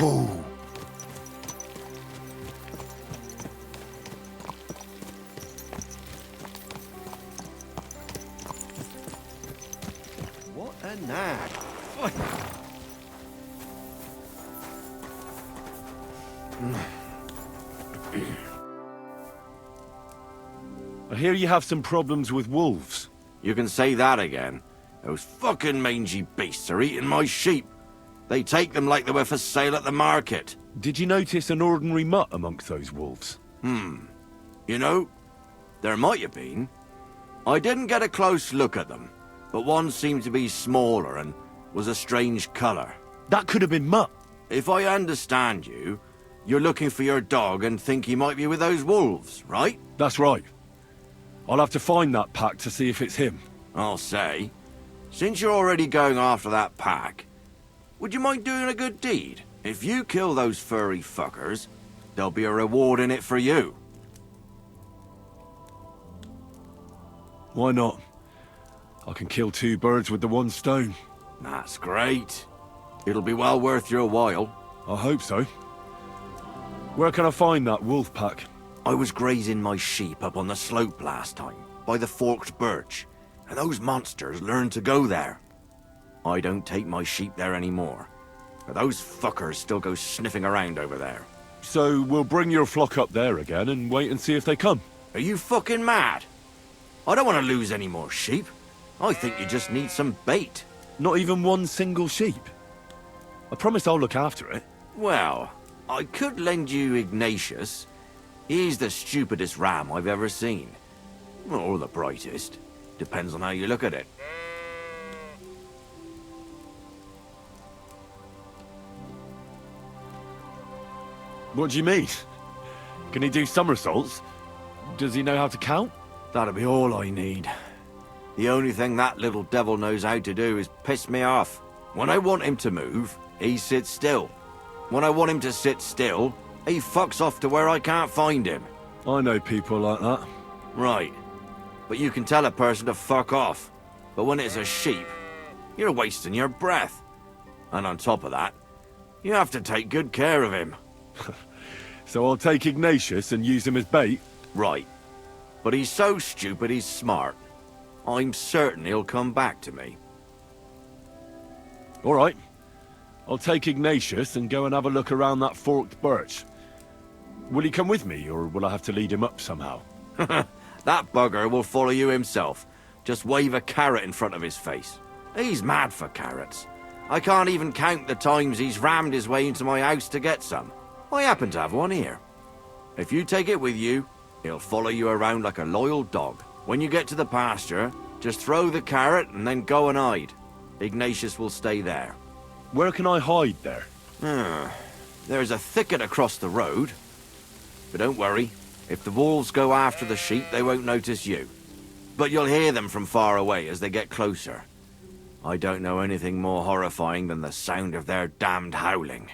Whoa! What a nag. I hear you have some problems with wolves. You can say that again. Those fucking mangy beasts are eating my sheep. They take them like they were for sale at the market. Did you notice an ordinary mutt amongst those wolves? You know, there might have been. I didn't get a close look at them, but one seemed to be smaller and was a strange colour. That could have been Mutt. If I understand you, you're looking for your dog and think he might be with those wolves, right? That's right. I'll have to find that pack to see if it's him. I'll say, since you're already going after that pack, would you mind doing a good deed? If you kill those furry fuckers, there'll be a reward in it for you. Why not? I can kill two birds with the one stone. That's great. It'll be well worth your while. I hope so. Where can I find that wolf pack? I was grazing my sheep up on the slope last time, by the forked birch, and those monsters learned to go there. I don't take my sheep there anymore, but those fuckers still go sniffing around over there. So we'll bring your flock up there again and wait and see if they come. Are you fucking mad? I don't want to lose any more sheep. I think you just need some bait. Not even one single sheep. I promise I'll look after it. Well, I could lend you Ignatius. He's the stupidest ram I've ever seen. Or the brightest. Depends on how you look at it. What do you mean? Can he do somersaults? Does he know how to count? That'll be all I need. The only thing that little devil knows how to do is piss me off. When I want him to move, he sits still. When I want him to sit still, he fucks off to where I can't find him. I know people like that. Right. But you can tell a person to fuck off. But when it's a sheep, you're wasting your breath. And on top of that, you have to take good care of him. So I'll take Ignatius and use him as bait? Right. But he's so stupid he's smart. I'm certain he'll come back to me. All right. I'll take Ignatius and go and have a look around that forked birch. Will he come with me, or will I have to lead him up somehow? That bugger will follow you himself. Just wave a carrot in front of his face. He's mad for carrots. I can't even count the times he's rammed his way into my house to get some. I happen to have one here. If you take it with you, he'll follow you around like a loyal dog. When you get to the pasture, just throw the carrot and then go and hide. Ignatius will stay there. Where can I hide there? There's a thicket across the road. But don't worry, if the wolves go after the sheep, they won't notice you. But you'll hear them from far away as they get closer. I don't know anything more horrifying than the sound of their damned howling.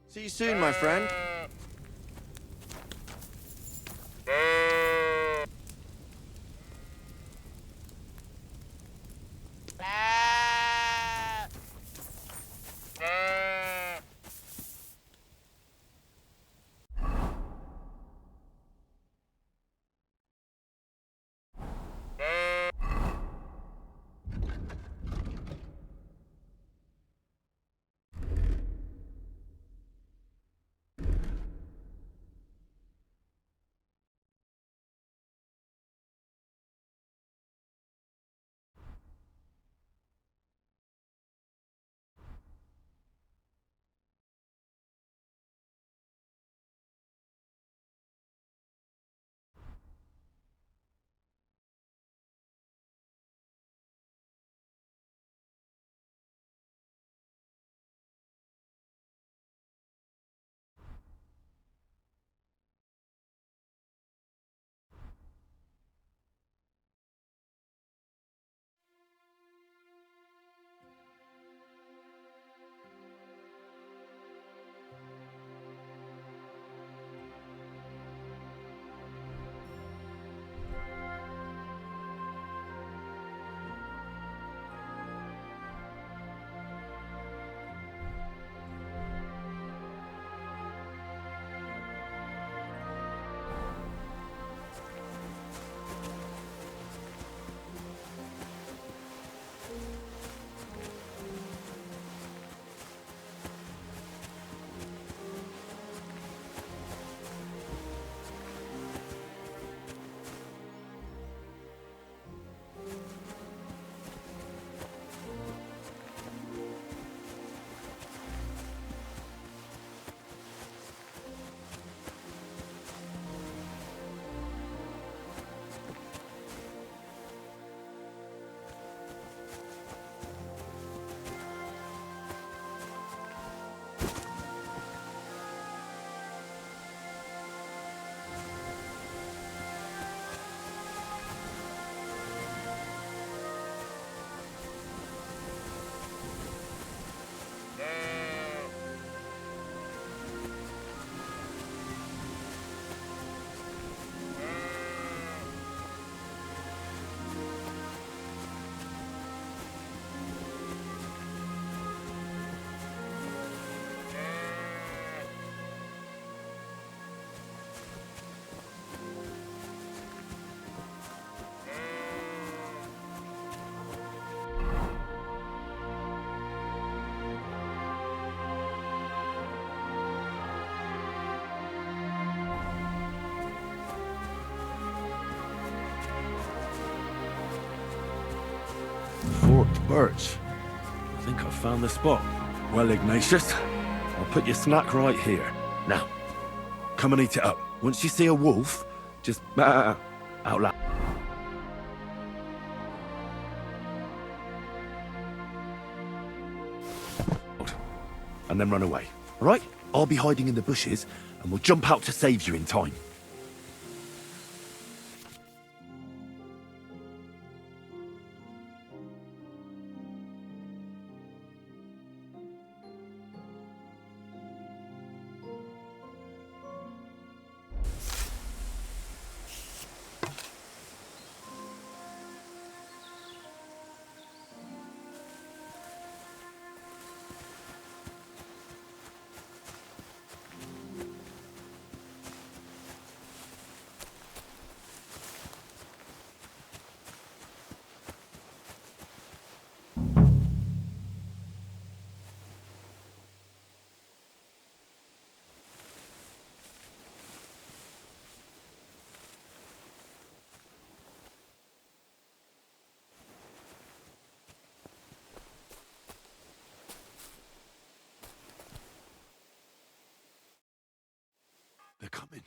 See you soon, my friend. birch. I think I've found the spot. Well, Ignatius, I'll put your snack right here. Now, come and eat it up. Once you see a wolf, just out loud. And then run away. All right? I'll be hiding in the bushes, and we'll jump out to save you in time. They're coming.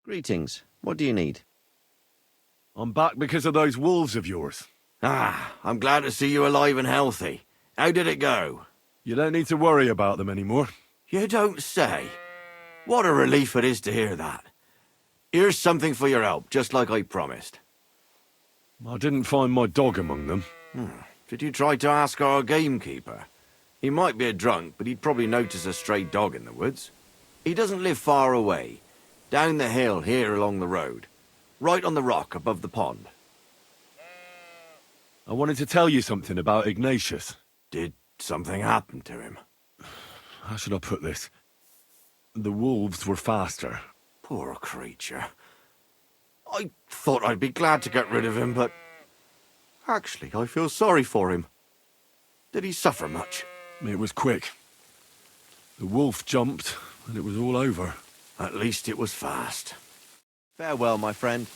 Greetings. What do you need? I'm back because of those wolves of yours. Ah, I'm glad to see you alive and healthy. How did it go? You don't need to worry about them anymore. You don't say. What a relief it is to hear that. Here's something for your help, just like I promised. I didn't find my dog among them. Did you try to ask our gamekeeper? He might be a drunk, but he'd probably notice a stray dog in the woods. He doesn't live far away. Down the hill here along the road. Right on the rock above the pond. I wanted to tell you something about Ignatius. Did something happen to him? How should I put this? The wolves were faster. Poor creature. I thought I'd be glad to get rid of him, but... Actually, I feel sorry for him. Did he suffer much? It was quick. The wolf jumped, and it was all over. At least it was fast. Farewell, my friend.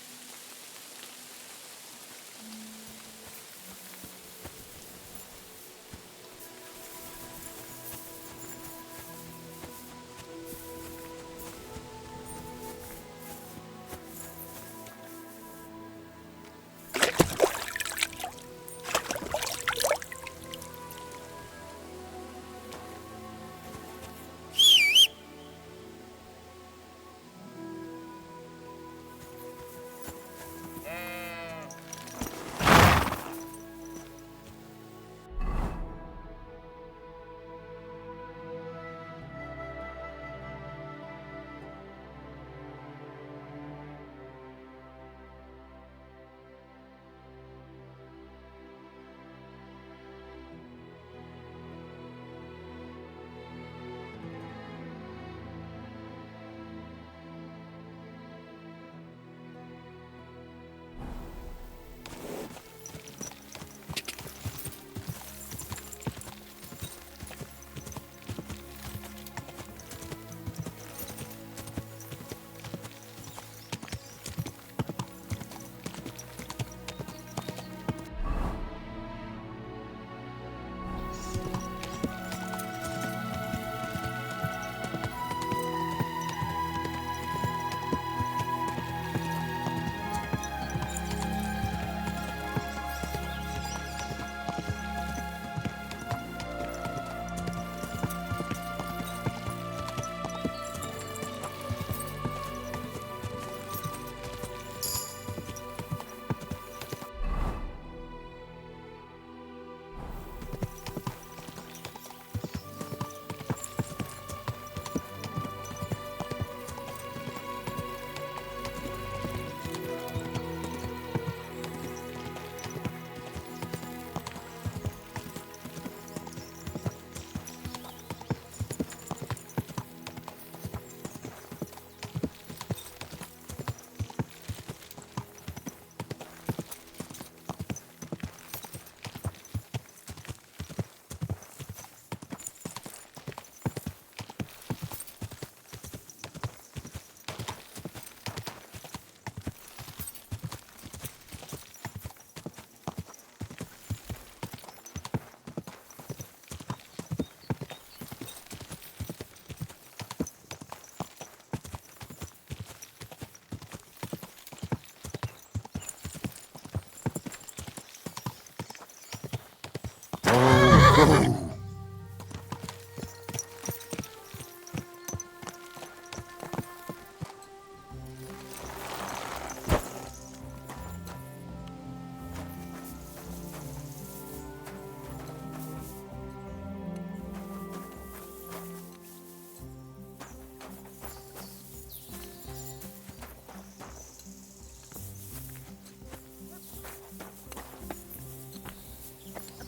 A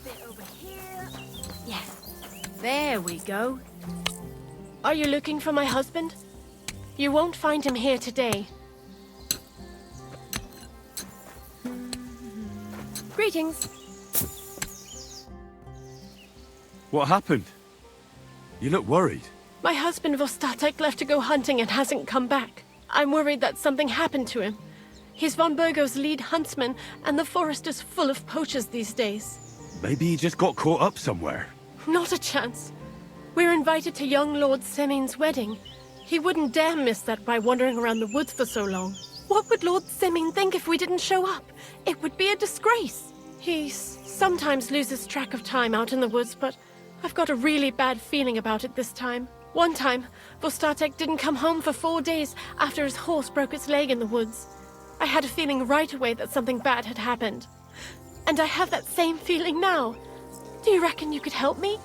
bit over here. Yes. There we go. Are you looking for my husband? You won't find him here today. Greetings. What happened? You look worried. My husband Vostatek left to go hunting and hasn't come back. I'm worried that something happened to him. He's von Burgo's lead huntsman, and the forest is full of poachers these days. Maybe he just got caught up somewhere. Not a chance. We're invited to young Lord Semin's wedding. He wouldn't dare miss that by wandering around the woods for so long. What would Lord Semin think if we didn't show up? It would be a disgrace. He sometimes loses track of time out in the woods, but I've got a really bad feeling about it this time. One time, Vostatek didn't come home for 4 days after his horse broke its leg in the woods. I had a feeling right away that something bad had happened. And I have that same feeling now. Do you reckon you could help me?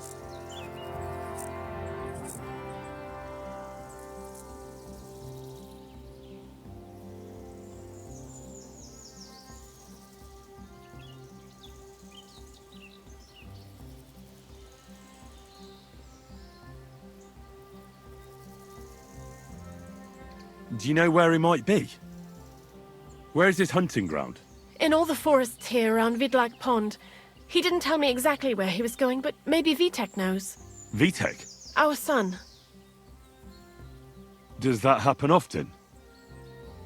Do you know where he might be? Where's his hunting ground? In all the forests here around Vidlak Pond. He didn't tell me exactly where he was going, but maybe Vitek knows. Vitek? Our son. Does that happen often?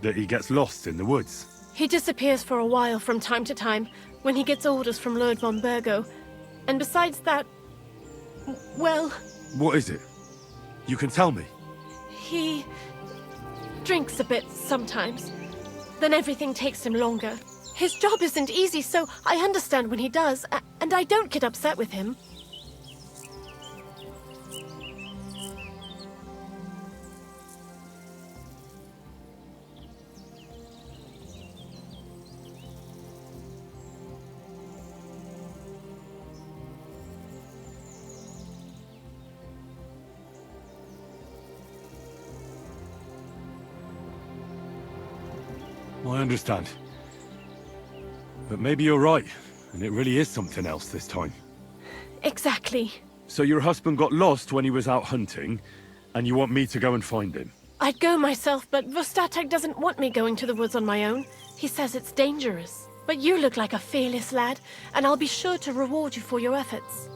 That he gets lost in the woods? He disappears for a while from time to time when he gets orders from Lord von Burgo. And besides that, well, What is it? You can tell me. he drinks a bit sometimes. Then everything takes him longer. His job isn't easy, so I understand when he does, and I don't get upset with him. I understand. But maybe you're right, and it really is something else this time. Exactly. So your husband got lost when he was out hunting, and you want me to go and find him? I'd go myself, but Vostatek doesn't want me going to the woods on my own. He says it's dangerous. But you look like a fearless lad, and I'll be sure to reward you for your efforts.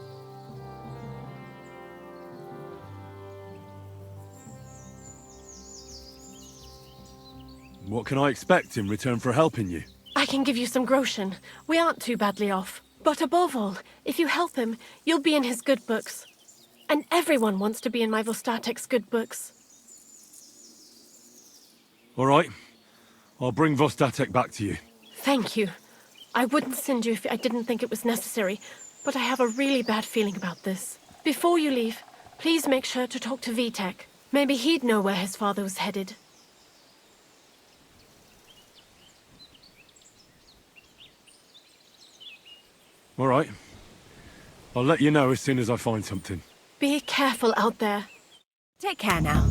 What can I expect in return for helping you? I can give you some groschen. We aren't too badly off. But above all, if you help him, you'll be in his good books. And everyone wants to be in my Vostatek's good books. All right. I'll bring Vostatek back to you. Thank you. I wouldn't send you if I didn't think it was necessary, but I have a really bad feeling about this. Before you leave, please make sure to talk to Vitek. Maybe he'd know where his father was headed. All right. I'll let you know as soon as I find something. Be careful out there. Take care now.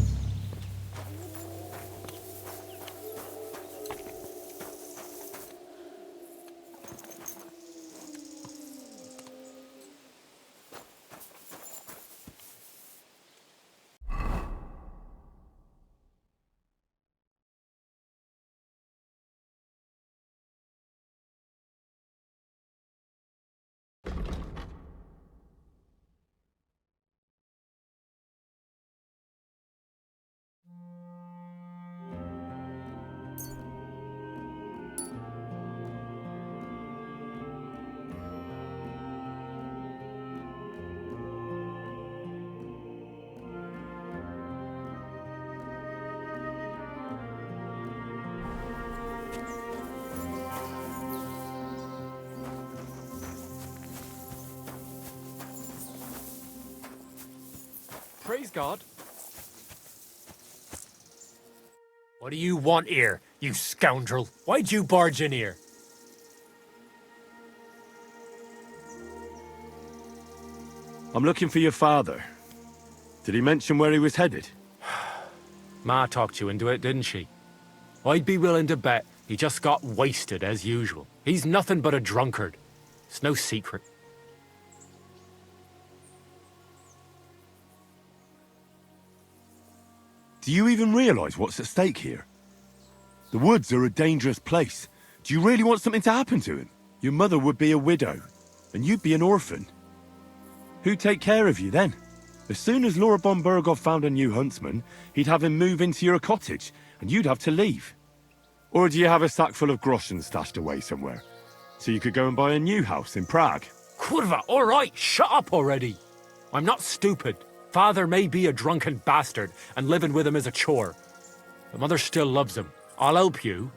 Praise God. What do you want here, you scoundrel? Why'd you barge in here? I'm looking for your father. Did he mention where he was headed? Ma talked you into it, didn't she? I'd be willing to bet he just got wasted as usual. He's nothing but a drunkard. It's no secret. Do you even realize what's at stake here? The woods are a dangerous place. Do you really want something to happen to him? Your mother would be a widow, and you'd be an orphan. Who'd take care of you then? As soon as Laura von Burgov found a new huntsman, he'd have him move into your cottage, and you'd have to leave. Or do you have a sack full of groschen stashed away somewhere, so you could go and buy a new house in Prague? Kurva, all right, shut up already. I'm not stupid. Father may be a drunken bastard, and living with him is a chore. But Mother still loves him. I'll help you,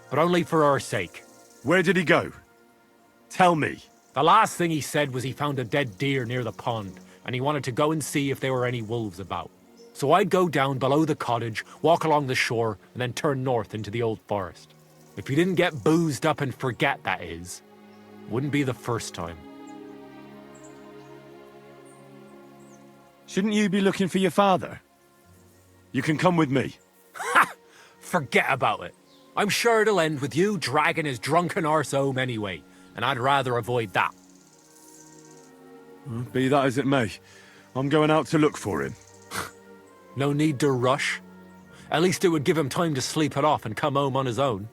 but only for our sake. Where did he go? Tell me. The last thing he said was he found a dead deer near the pond, and he wanted to go and see if there were any wolves about. So I'd go down below the cottage, walk along the shore, and then turn north into the old forest. If you didn't get boozed up and forget, that is. Wouldn't be the first time. Shouldn't you be looking for your father? You can come with me. Ha! Forget about it. I'm sure it'll end with you dragging his drunken arse home anyway, and I'd rather avoid that. Be that as it may, I'm going out to look for him. No need to rush. At least it would give him time to sleep it off and come home on his own.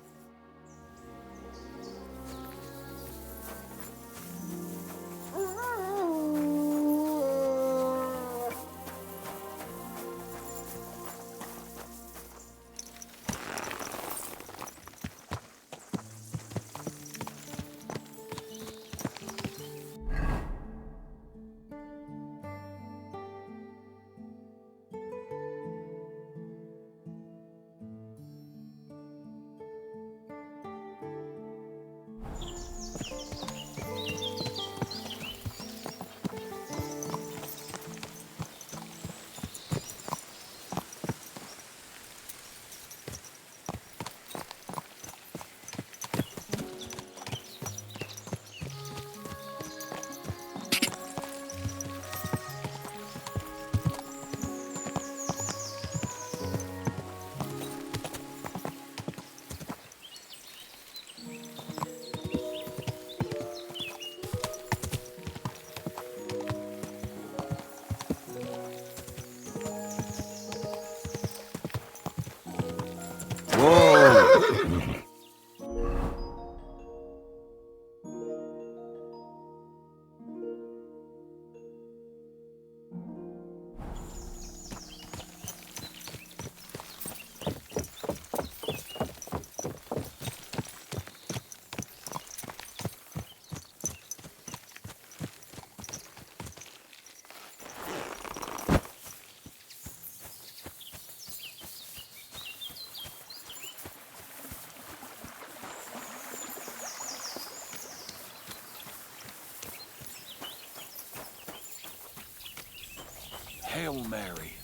Hail Mary.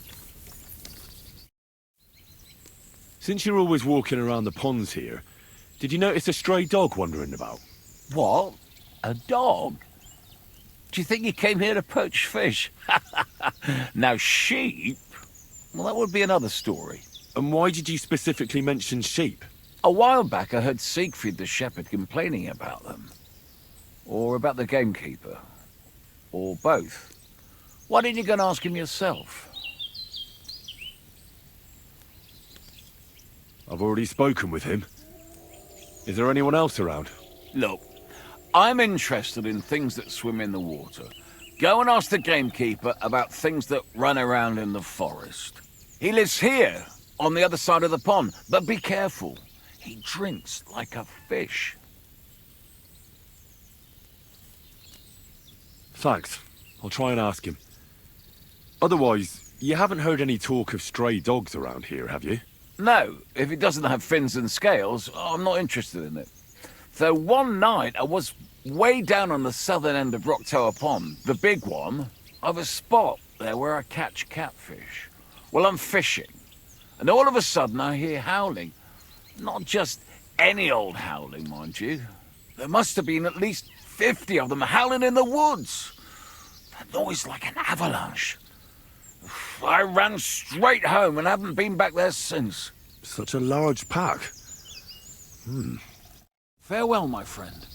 Since you're always walking around the ponds here, did you notice a stray dog wandering about? What? A dog? Do you think he came here to poach fish? Now sheep? Well, that would be another story. And why did you specifically mention sheep? A while back I heard Siegfried the shepherd complaining about them. Or about the gamekeeper. Or both. Why didn't you go and ask him yourself? I've already spoken with him. Is there anyone else around? Look, I'm interested in things that swim in the water. Go and ask the gamekeeper about things that run around in the forest. He lives here, on the other side of the pond, but be careful. He drinks like a fish. Thanks. I'll try and ask him. Otherwise, you haven't heard any talk of stray dogs around here, have you? No, if it doesn't have fins and scales, I'm not interested in it. Though one night I was way down on the southern end of Rock Tower Pond, the big one, of a spot there where I catch catfish. Well, I'm fishing, and all of a sudden I hear howling. Not just any old howling, mind you. There must have been at least 50 of them howling in the woods. That noise like an avalanche. I ran straight home and haven't been back there since. Such a large pack. Farewell, my friend.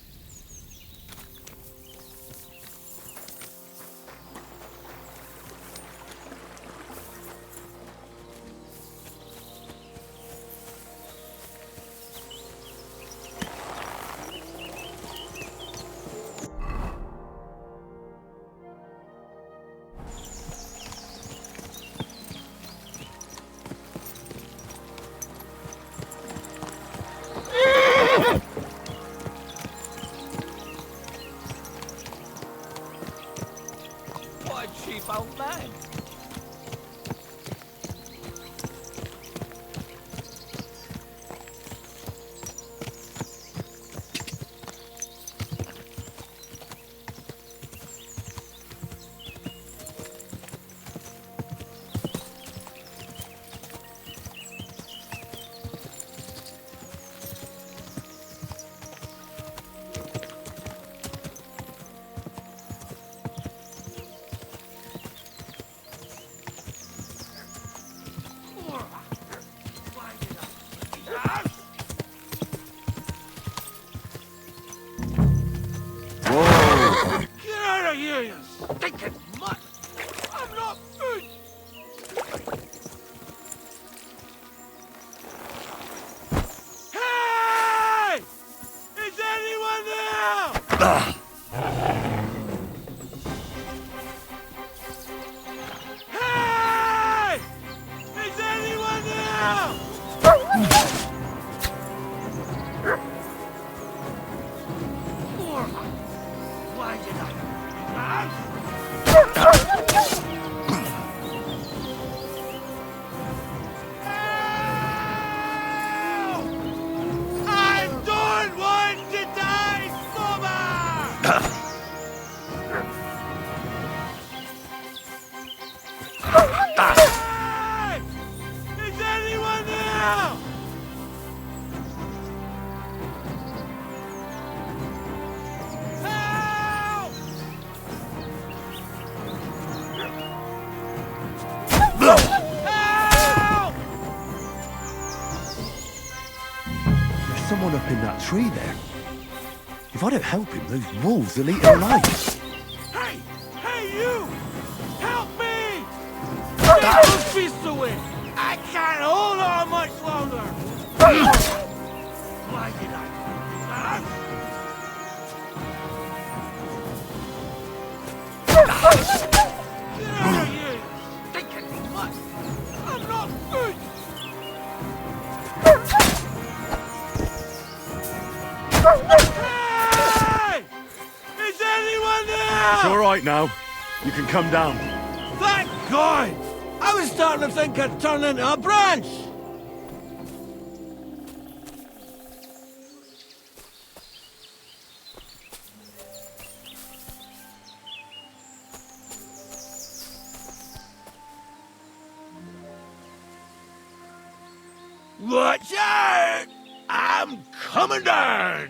What a cheap old man. Get out of here, you stinking mutt! I'm not food! Hey! Is anyone there? Hey! Is anyone there? Why did I don't want to die sober! Hey! Is anyone there? Help! Help! There's someone up in that tree there. If I don't help him, those wolves will eat him alive. Hey! Hey, you! Help me! Take those beasts away! I can't hold on much longer! Why did I do that? Get out of here, you stinking mutt! I'm not food! Hey! Is anyone there? It's all right now. You can come down. Thank God! I was starting to think I'd turn into a branch! Watch out! I'm coming down!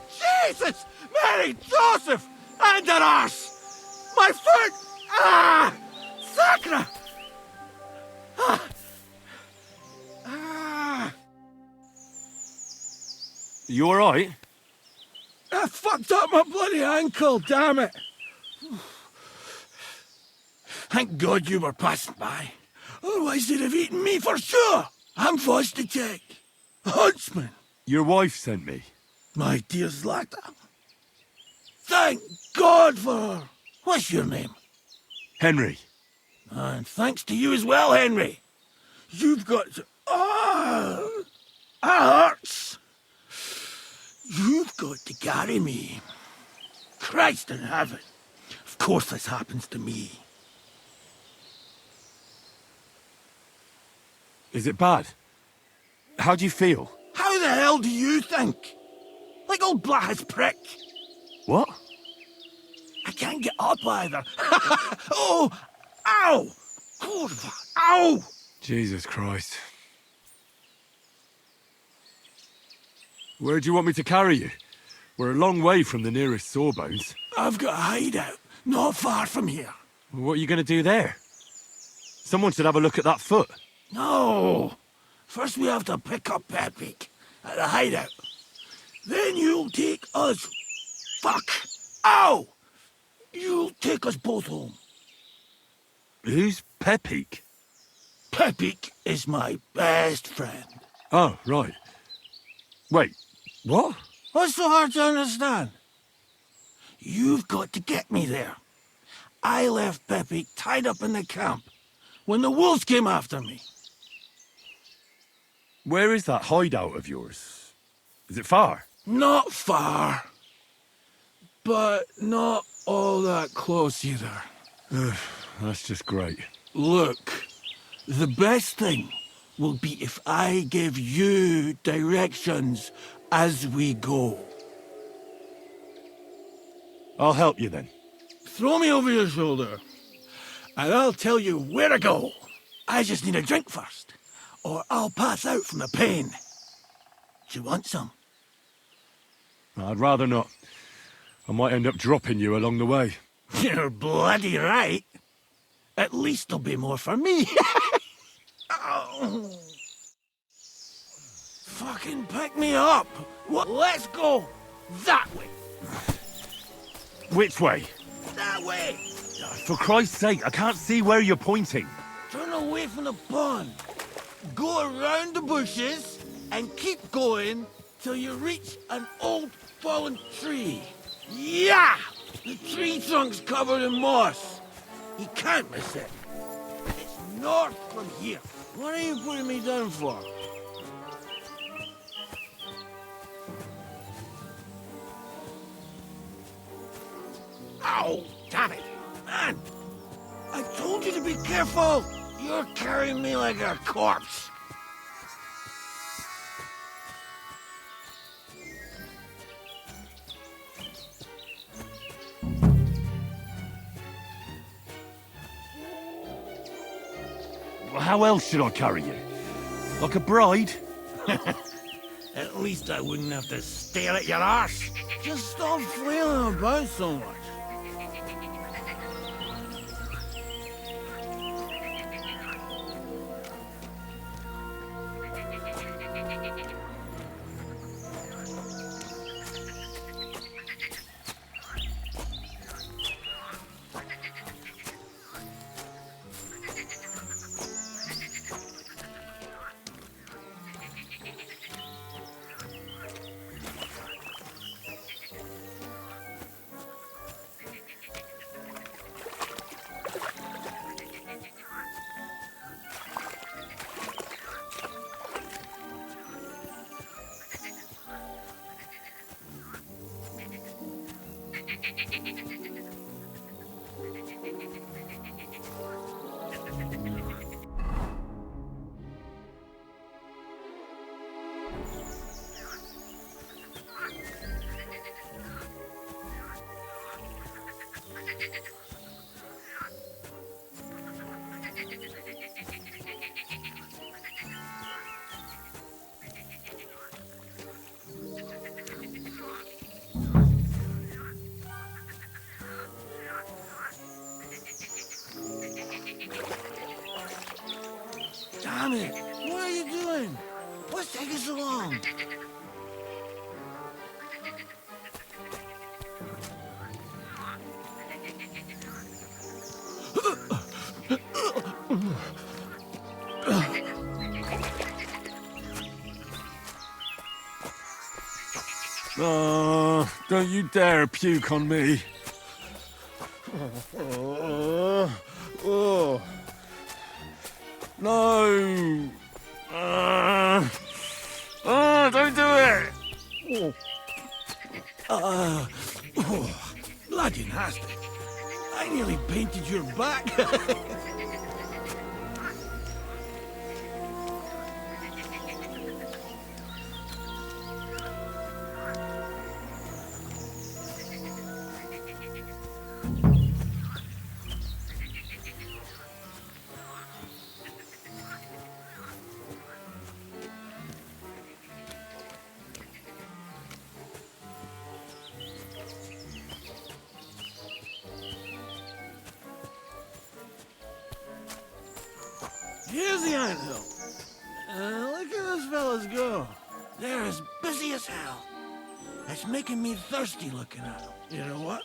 Jesus! Mary Joseph! And an arse! My foot! Ah! Sacra! Ah! Ah! You all right? I fucked up my bloody ankle, damn it! Thank God you were passing by. Otherwise they'd have eaten me for sure! I'm forced to take. Huntsman! Your wife sent me. My dear Zlata. Thank God for her! What's your name? Henry. And thanks to you as well, Henry. You've got to... Oh! That hurts! You've got to carry me. Christ in heaven. Of course this happens to me. Is it bad? How do you feel? How the hell do you think? Like old Black's prick. What? I can't get up either. Oh! Ow! Kurva! Ow! Jesus Christ. Where do you want me to carry you? We're a long way from the nearest sawbones. I've got a hideout, not far from here. What are you going to do there? Someone should have a look at that foot. No! First we have to pick up Pepik at the hideout. Then you'll take us... Fuck! Ow! You'll take us both home. Who's Pepik? Pepik is my best friend. Oh, right. Wait, what? What's so hard to understand? You've got to get me there. I left Pepik tied up in the camp when the wolves came after me. Where is that hideout of yours? Is it far? Not far. But not all that close either. That's just great. Look, the best thing will be if I give you directions as we go. I'll help you then. Throw me over your shoulder, and I'll tell you where to go. I just need a drink first, or I'll pass out from the pain. Do you want some? I'd rather not. I might end up dropping you along the way. You're bloody right. At least there'll be more for me. Oh. Fucking pick me up. What? Let's go that way. Which way? That way. For Christ's sake, I can't see where you're pointing. Turn away from the pond. Go around the bushes and keep going till you reach an old fallen tree. Yeah! The tree trunk's covered in moss. You can't miss it. It's north from here. What are you putting me down for? Ow! Damn it! Man! I told you to be careful! You're carrying me like a corpse. How else should I carry you? Like a bride? At least I wouldn't have to stare at your arse. Just stop flailing about so much. Damn it! What are you doing? What's taking so long? Oh, don't you dare puke on me. Oh. No! Don't do it! Bloody nasty. I nearly painted your back. Here's the anthill. Look at those fellas go. They're as busy as hell. It's making me thirsty looking at them. You know what?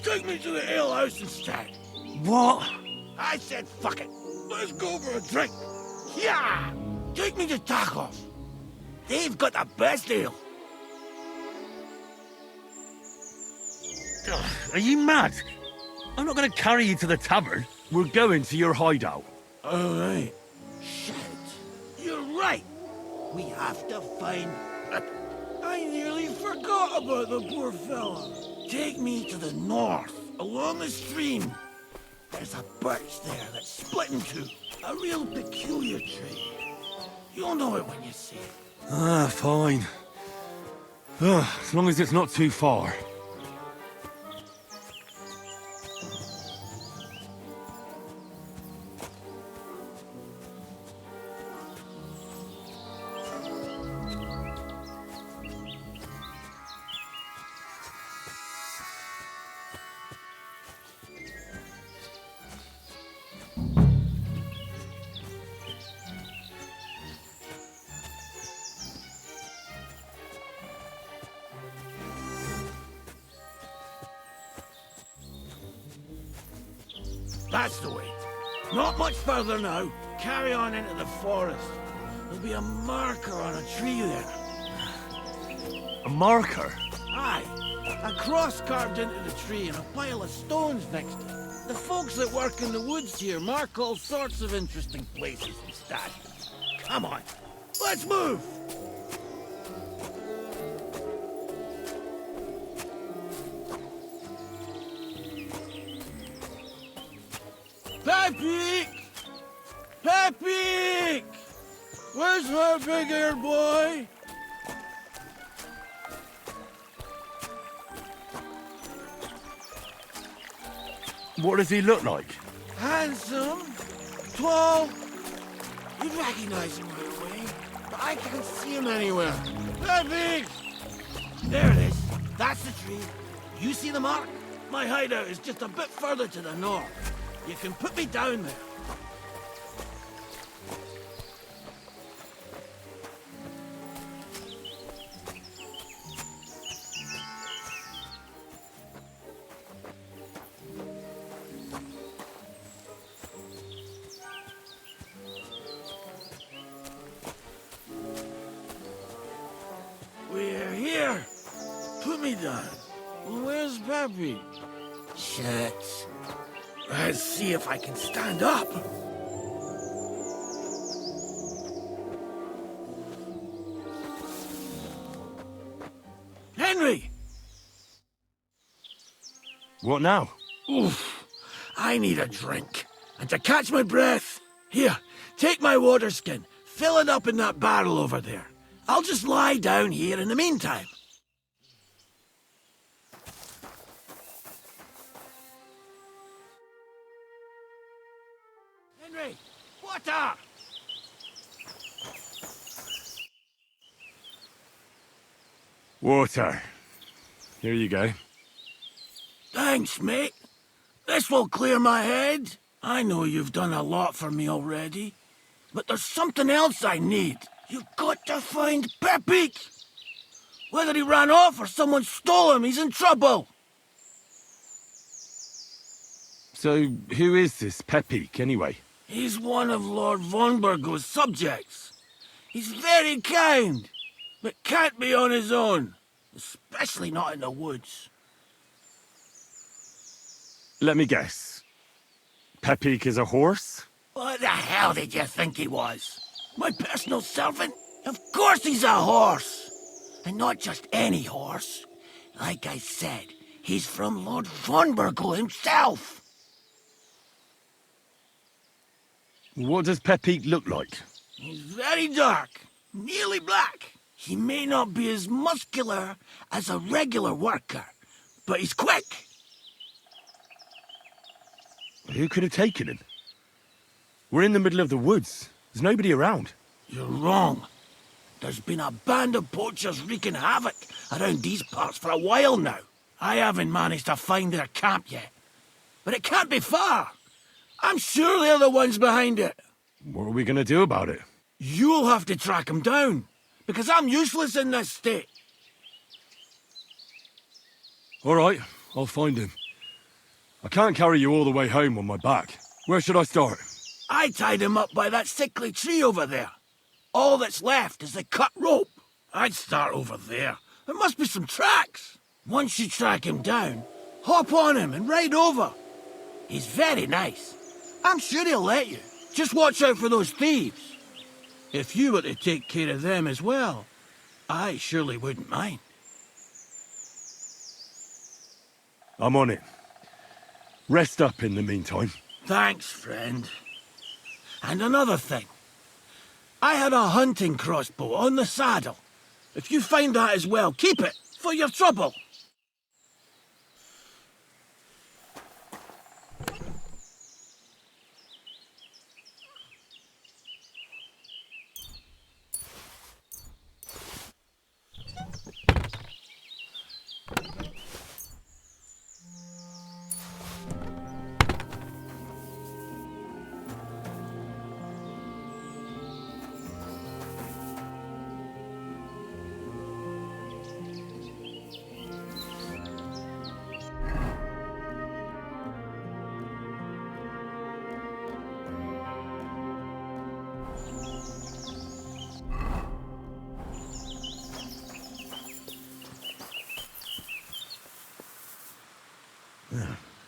Take me to the ale house instead. What? I said fuck it. Let's go for a drink. Yeah! Take me to Tacos. They've got the best ale. Ugh, are you mad? I'm not going to carry you to the tavern. We're going to your hideout. All right. Shit. You're right. We have to find... I nearly forgot about the poor fella. Take me to the north, along the stream. There's a birch there that's split in two. A real peculiar tree. You'll know it when you see it. Ah, fine. As long as it's not too far. That's the way. Not much further now. Carry on into the forest. There'll be a marker on a tree there. A marker? Aye. A cross carved into the tree and a pile of stones next to it. The folks that work in the woods here mark all sorts of interesting places and stashes. Come on. Let's move! Pepe! Pepe! Where's my big-eared boy? What does he look like? Handsome, tall. You'd recognize him right away, but I can't see him anywhere. Pepe! There it is. That's the tree. You see the mark? My hideout is just a bit further to the north. You can put me down there. We're here. Put me down. Where's Pepe? Shit. Let's see if I can stand up. Henry! What now? Oof. I need a drink. And to catch my breath, here, take my water skin. Fill it up in that barrel over there. I'll just lie down here in the meantime. Henry, water! Water. Here you go. Thanks, mate. This will clear my head. I know you've done a lot for me already, but there's something else I need. You've got to find Pepe. Whether he ran off or someone stole him, he's in trouble. So, who is this Pepe, anyway? He's one of Lord von Burgo's subjects. He's very kind, but can't be on his own, especially not in the woods. Let me guess. Pepe is a horse? What the hell did you think he was? My personal servant? Of course he's a horse! And not just any horse. Like I said, he's from Lord von Burgo himself. What does Pepe look like? He's very dark, nearly black. He may not be as muscular as a regular worker, but he's quick. Who could have taken him? We're in the middle of the woods. There's nobody around. You're wrong. There's been a band of poachers wreaking havoc around these parts for a while now. I haven't managed to find their camp yet. But it can't be far. I'm sure they're the ones behind it. What are we gonna do about it? You'll have to track him down, because I'm useless in this state. All right, I'll find him. I can't carry you all the way home on my back. Where should I start? I tied him up by that sickly tree over there. All that's left is the cut rope. I'd start over there. There must be some tracks. Once you track him down, hop on him and ride over. He's very nice. I'm sure he'll let you. Just watch out for those thieves. If you were to take care of them as well, I surely wouldn't mind. I'm on it. Rest up in the meantime. Thanks, friend. And another thing. I had a hunting crossbow on the saddle. If you find that as well, keep it for your trouble.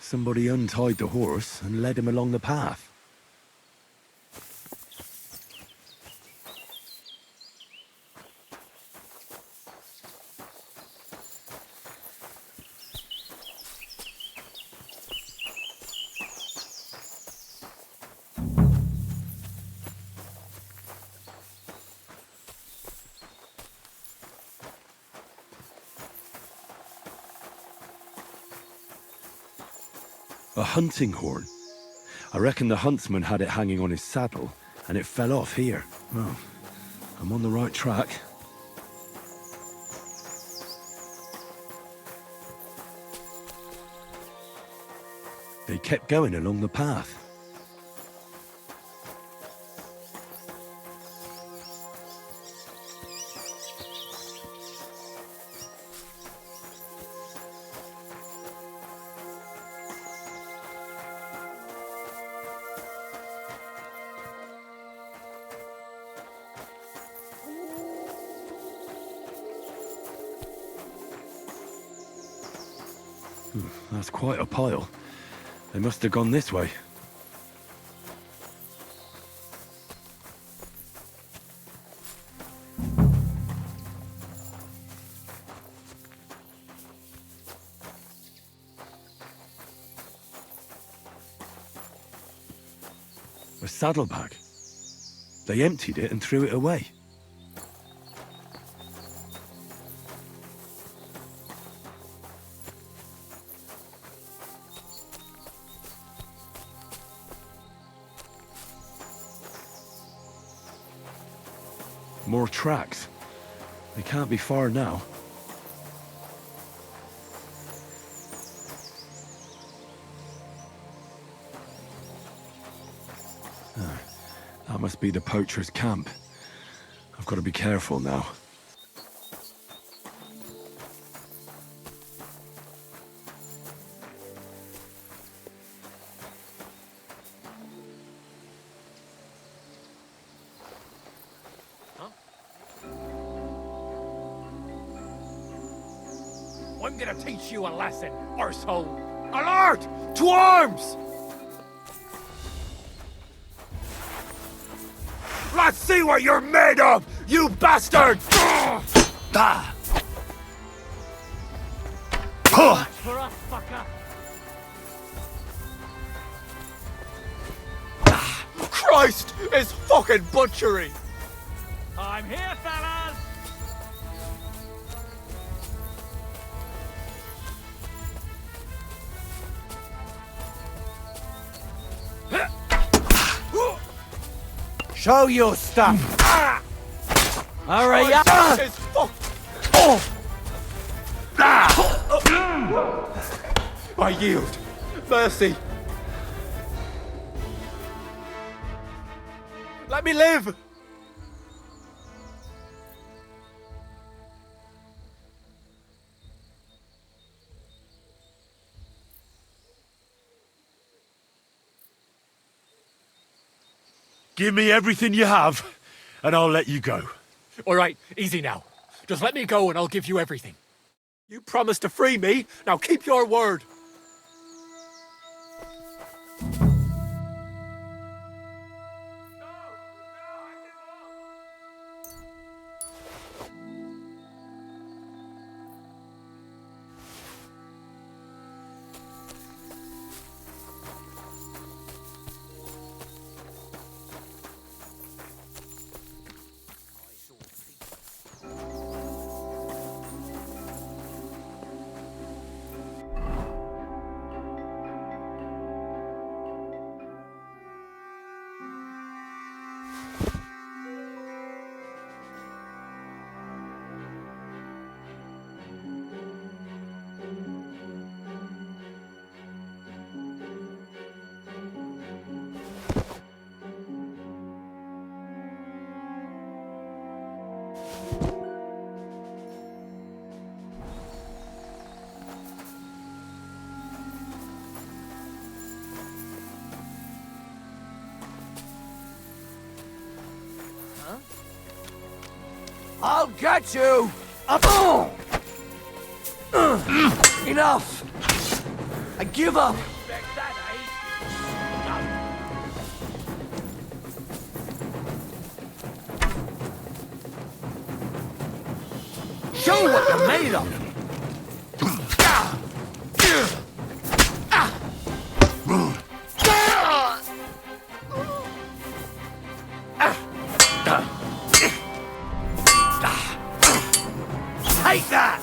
Somebody untied the horse and led him along the path. A hunting horn. I reckon the huntsman had it hanging on his saddle, and it fell off here. Well, I'm on the right track. They kept going along the path. That's quite a pile. They must have gone this way. A saddlebag. They emptied it and threw it away. More tracks. They can't be far now. That must be the poacher's camp. I've got to be careful now. I'm gonna teach you a lesson, arsehole! Alert! To arms! Let's see what you're made of, you bastard! Ah! Watch for us, fucker! Christ! It's fucking butchery! I'm here, fellas! Show your stuff. All right, It's I yield. Let me live! Give me everything you have, and I'll let you go. All right, easy now. Just let me go and I'll give you everything. You promised to free me, now keep your word. I'll get you! Enough! I give up! Show what you're made of! Take that!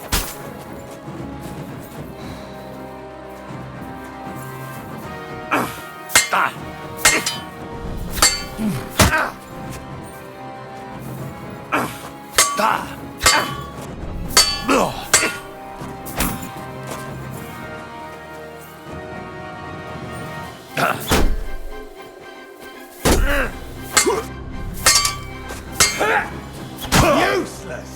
Useless!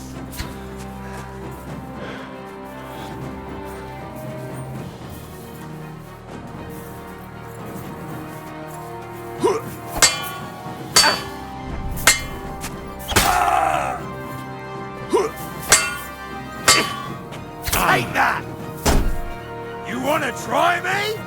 Take that! You wanna try me?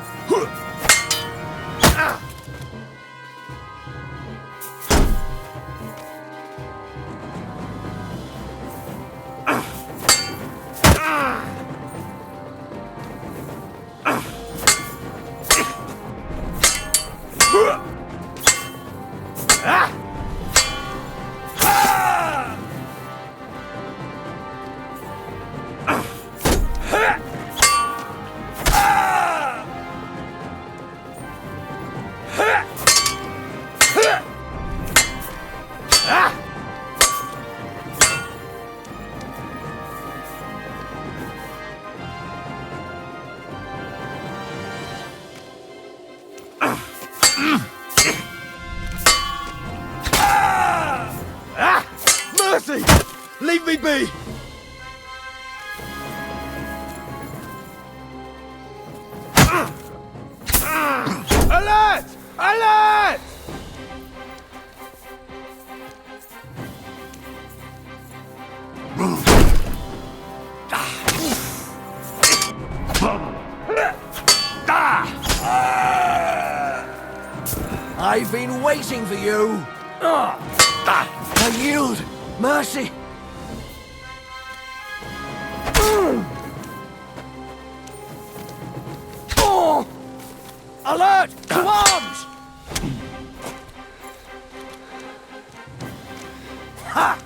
Mercy! Leave me be! Alert! Alert! I've been waiting for you! I yield! Mercy! Alert! To arms! Ha!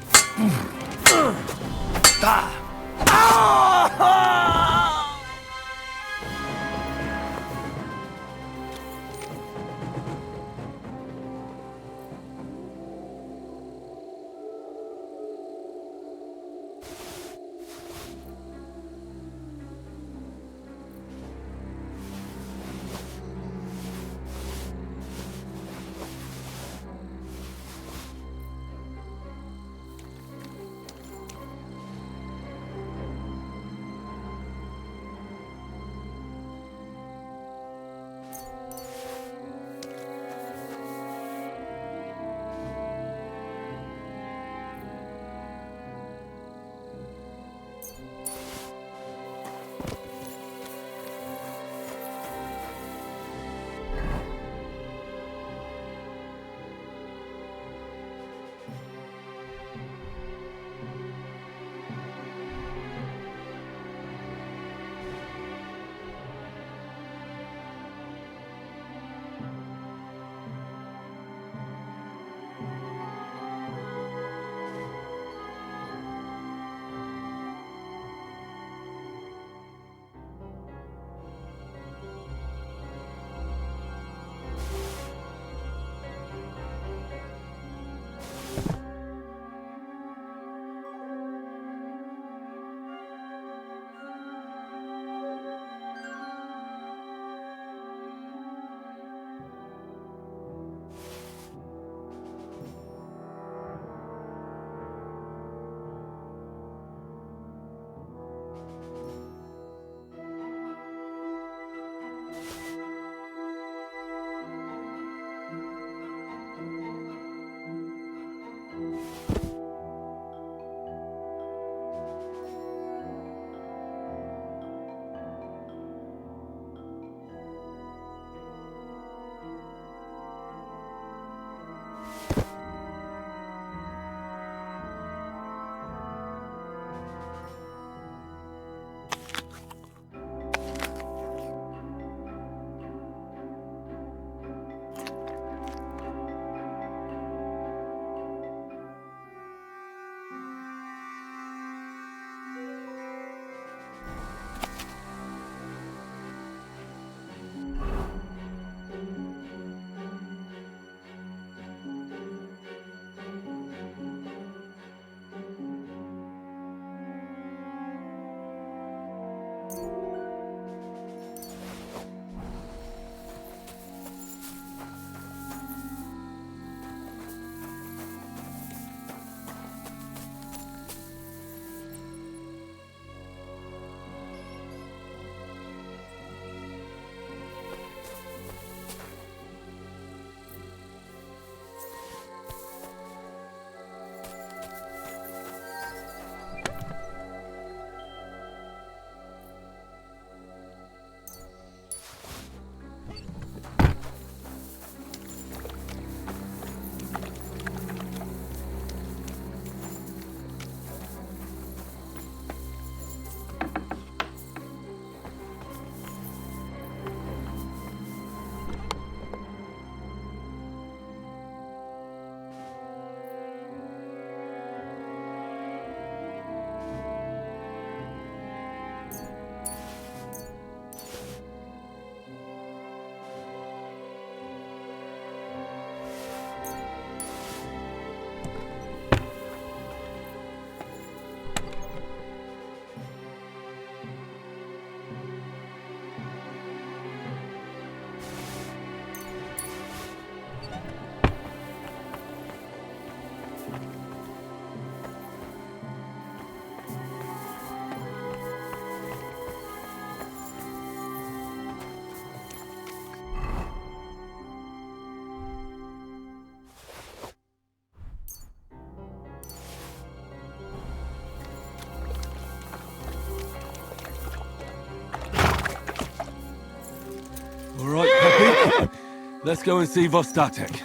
Let's go and see Vostatek.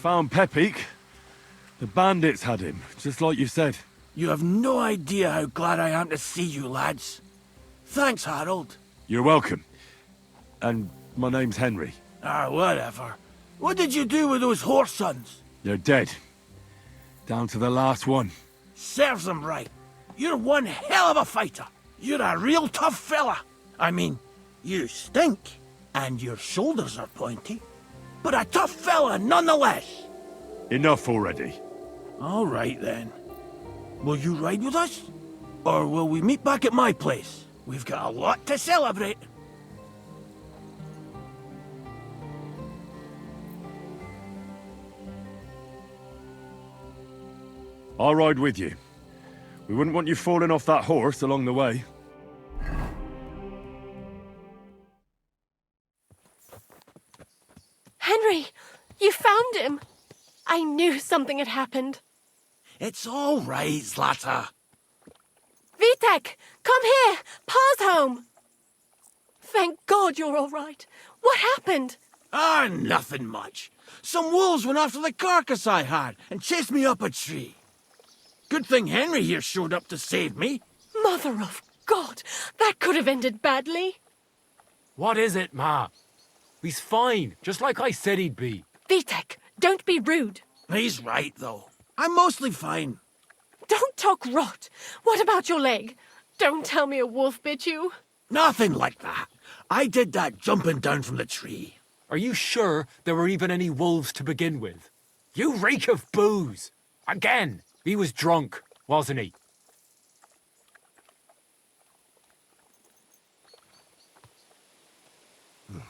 Found Pepik. The bandits had him, just like you said. You have no idea how glad I am to see you, lads. Thanks, Harold. You're welcome. And my name's Henry. Whatever. What did you do with those horse sons? They're dead. Down to the last one. Serves them right. You're one hell of a fighter. You're a real tough fella. I mean, you stink, and your shoulders are pointy. But a tough fella nonetheless. Enough already. All right, then. Will you ride with us? Or will we meet back at my place? We've got a lot to celebrate. I'll ride with you. We wouldn't want you falling off that horse along the way. Henry, you found him. I knew something had happened. It's all right, Zlata. Vitek, come here. Pa's home. Thank God you're all right. What happened? Nothing much. Some wolves went after the carcass I had and chased me up a tree. Good thing Henry here showed up to save me. Mother of God, that could have ended badly. What is it, Ma? He's fine, just like I said he'd be. Vitek, don't be rude. He's right, though. I'm mostly fine. Don't talk rot. What about your leg? Don't tell me a wolf bit you. Nothing like that. I did that jumping down from the tree. Are you sure there were even any wolves to begin with? You reek of booze! Again! He was drunk, wasn't he?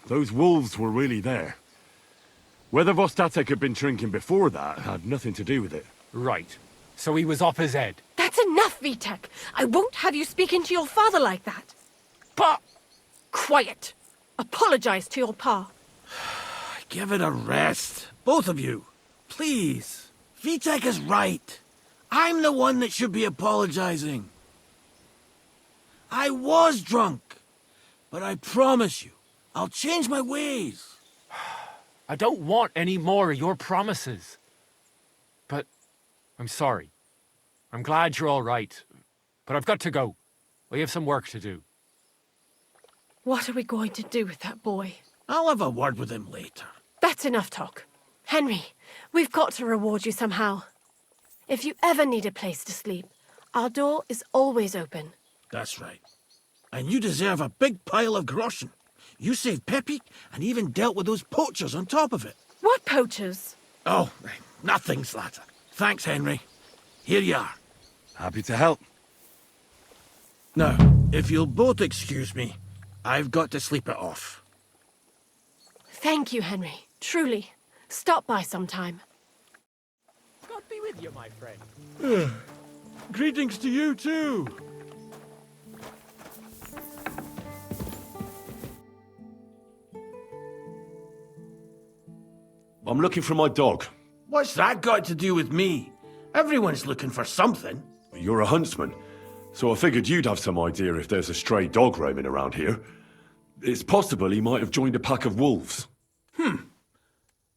Those wolves were really there. Whether Vostatek had been drinking before that had nothing to do with it. Right. So he was off his head. That's enough, Vitek. I won't have you speaking to your father like that. Pa! Quiet. Apologize to your pa. Give it a rest. Both of you. Please. Vitek is right. I'm the one that should be apologizing. I was drunk. But I promise you, I'll change my ways. I don't want any more of your promises. But I'm sorry. I'm glad you're all right. But I've got to go. We have some work to do. What are we going to do with that boy? I'll have a word with him later. That's enough talk. Henry, we've got to reward you somehow. If you ever need a place to sleep, our door is always open. That's right. And you deserve a big pile of groschen. You saved Pepik and even dealt with those poachers on top of it. What poachers? Oh, nothing, Zlata. Thanks, Henry. Here you are. Happy to help. Now, if you'll both excuse me, I've got to sleep it off. Thank you, Henry. Truly. Stop by sometime. God be with you, my friend. Greetings to you too. I'm looking for my dog. What's that got to do with me? Everyone's looking for something. You're a huntsman, so I figured you'd have some idea if there's a stray dog roaming around here. It's possible he might have joined a pack of wolves.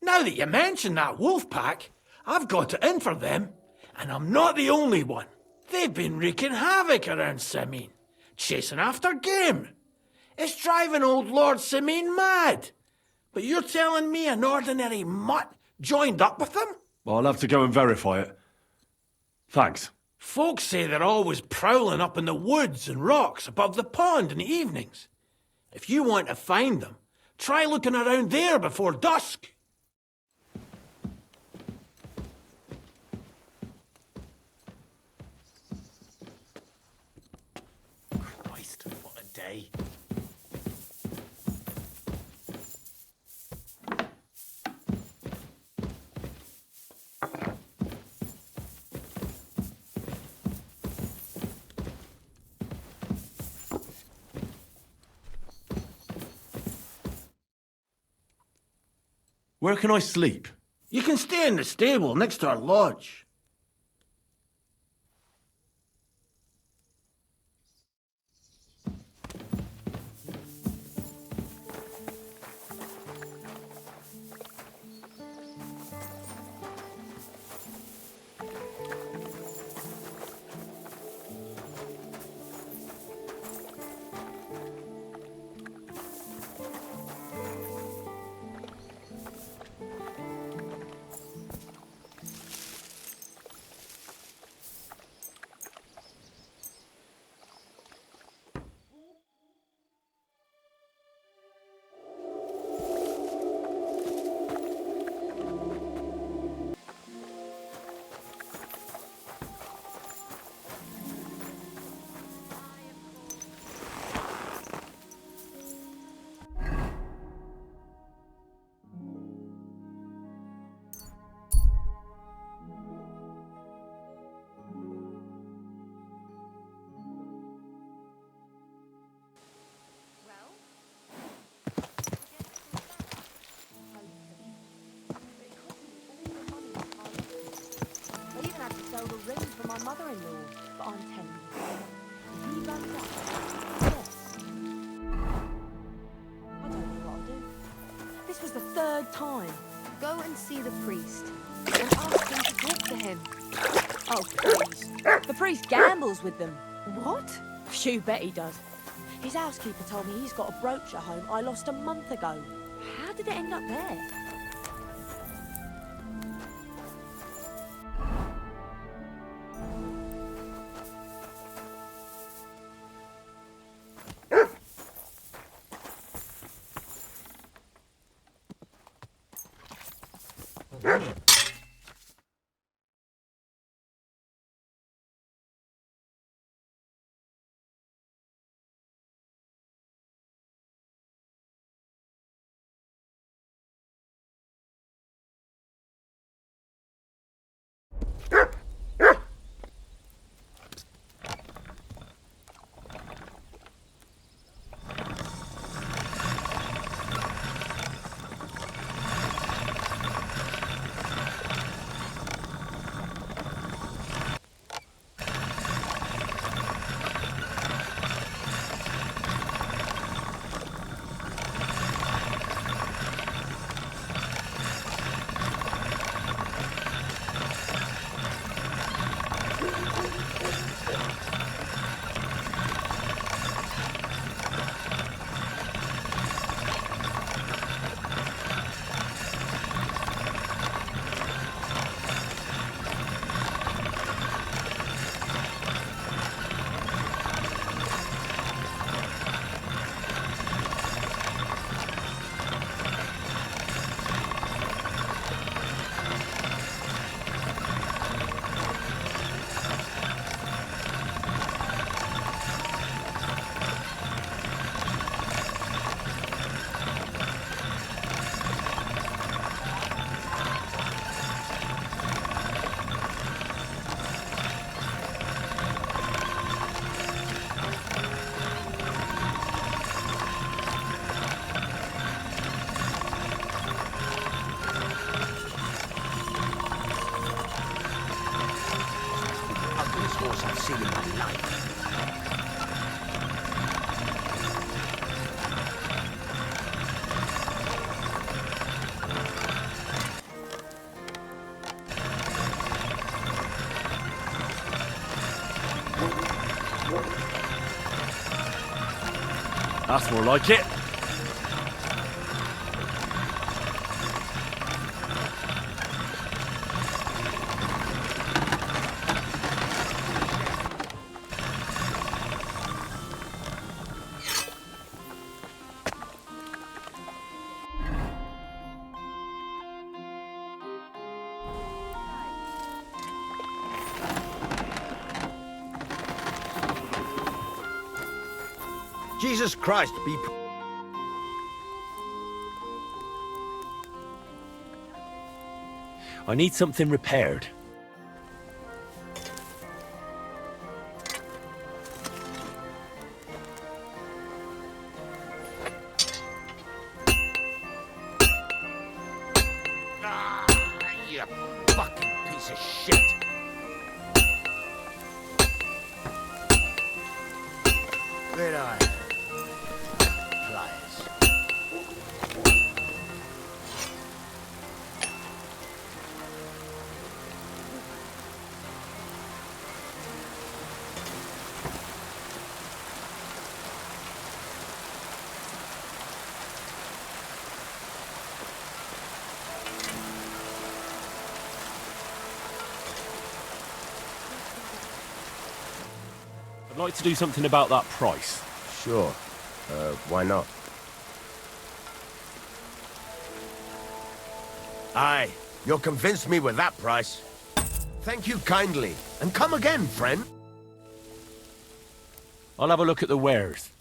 Now that you mention that wolf pack, I've got it in for them. And I'm not the only one. They've been wreaking havoc around Simene, chasing after game. It's driving old Lord Simene mad. But you're telling me an ordinary mutt joined up with them? I'll have to go and verify it. Thanks. Folks say they're always prowling up in the woods and rocks above the pond in the evenings. If you want to find them, try looking around there before dusk. Christ, what a day. Where can I sleep? You can stay in the stable next to our lodge. I even had to sell the ring for my mother-in-law, but I'm telling you, if he runs up, yes. I don't know what I'll do. This was the third time. Go and see the priest and ask him to talk to him. Oh, please. The priest gambles with them. What? You bet he does. His housekeeper told me he's got a brooch at home I lost a month ago. How did it end up there? horse I've seen in my life. That's more like it. Jesus Christ, be... I need something repaired. You fucking piece of shit. Where are you? Pliers. I'd like to do something about that price. Sure. Why not? Aye, you'll convince me with that price. Thank you kindly, and come again, friend. I'll have a look at the wares.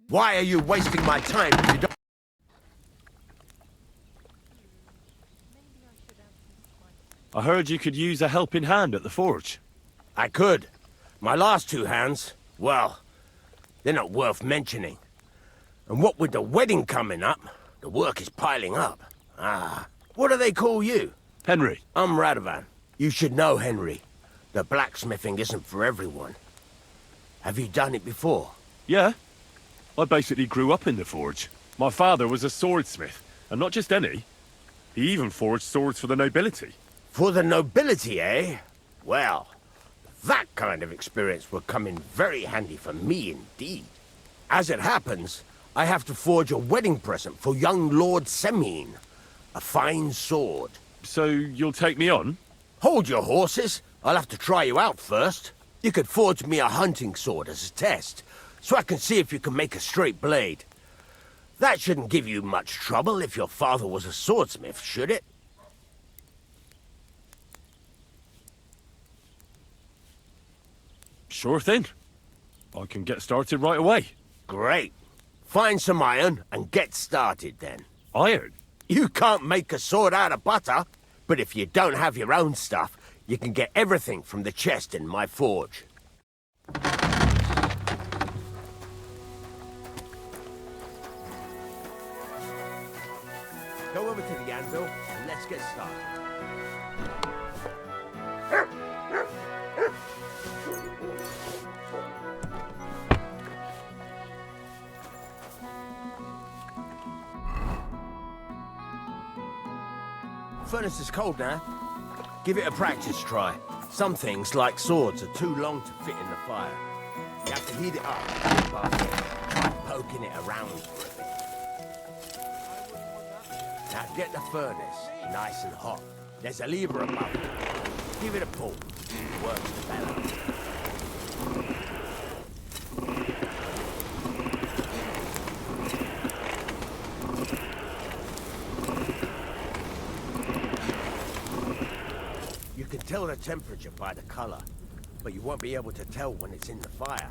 Why are you wasting my time if you don't... I heard you could use a helping hand at the forge. I could. My last two hands, well, they're not worth mentioning. And what with the wedding coming up, the work is piling up. Ah, what do they call you? Henry. I'm Radovan. You should know, Henry. The blacksmithing isn't for everyone. Have you done it before? Yeah. I basically grew up in the forge. My father was a swordsmith, and not just any. He even forged swords for the nobility. For the nobility, eh? Well, that kind of experience will come in very handy for me indeed. As it happens, I have to forge a wedding present for young Lord Semine. A fine sword. So you'll take me on? Hold your horses. I'll have to try you out first. You could forge me a hunting sword as a test, so I can see if you can make a straight blade. That shouldn't give you much trouble if your father was a swordsmith, should it? Sure thing. I can get started right away. Great. Find some iron and get started then. Iron? You can't make a sword out of butter, but if you don't have your own stuff, you can get everything from the chest in my forge. Go over to the anvil and let's get started. Furnace is cold now. Give it a practice try. Some things, like swords, are too long to fit in the fire. You have to heat it up. Try poking it around for a bit. Now get the furnace nice and hot. There's a lever above it. Give it a pull. It works better. You can tell the temperature by the color, but you won't be able to tell when it's in the fire.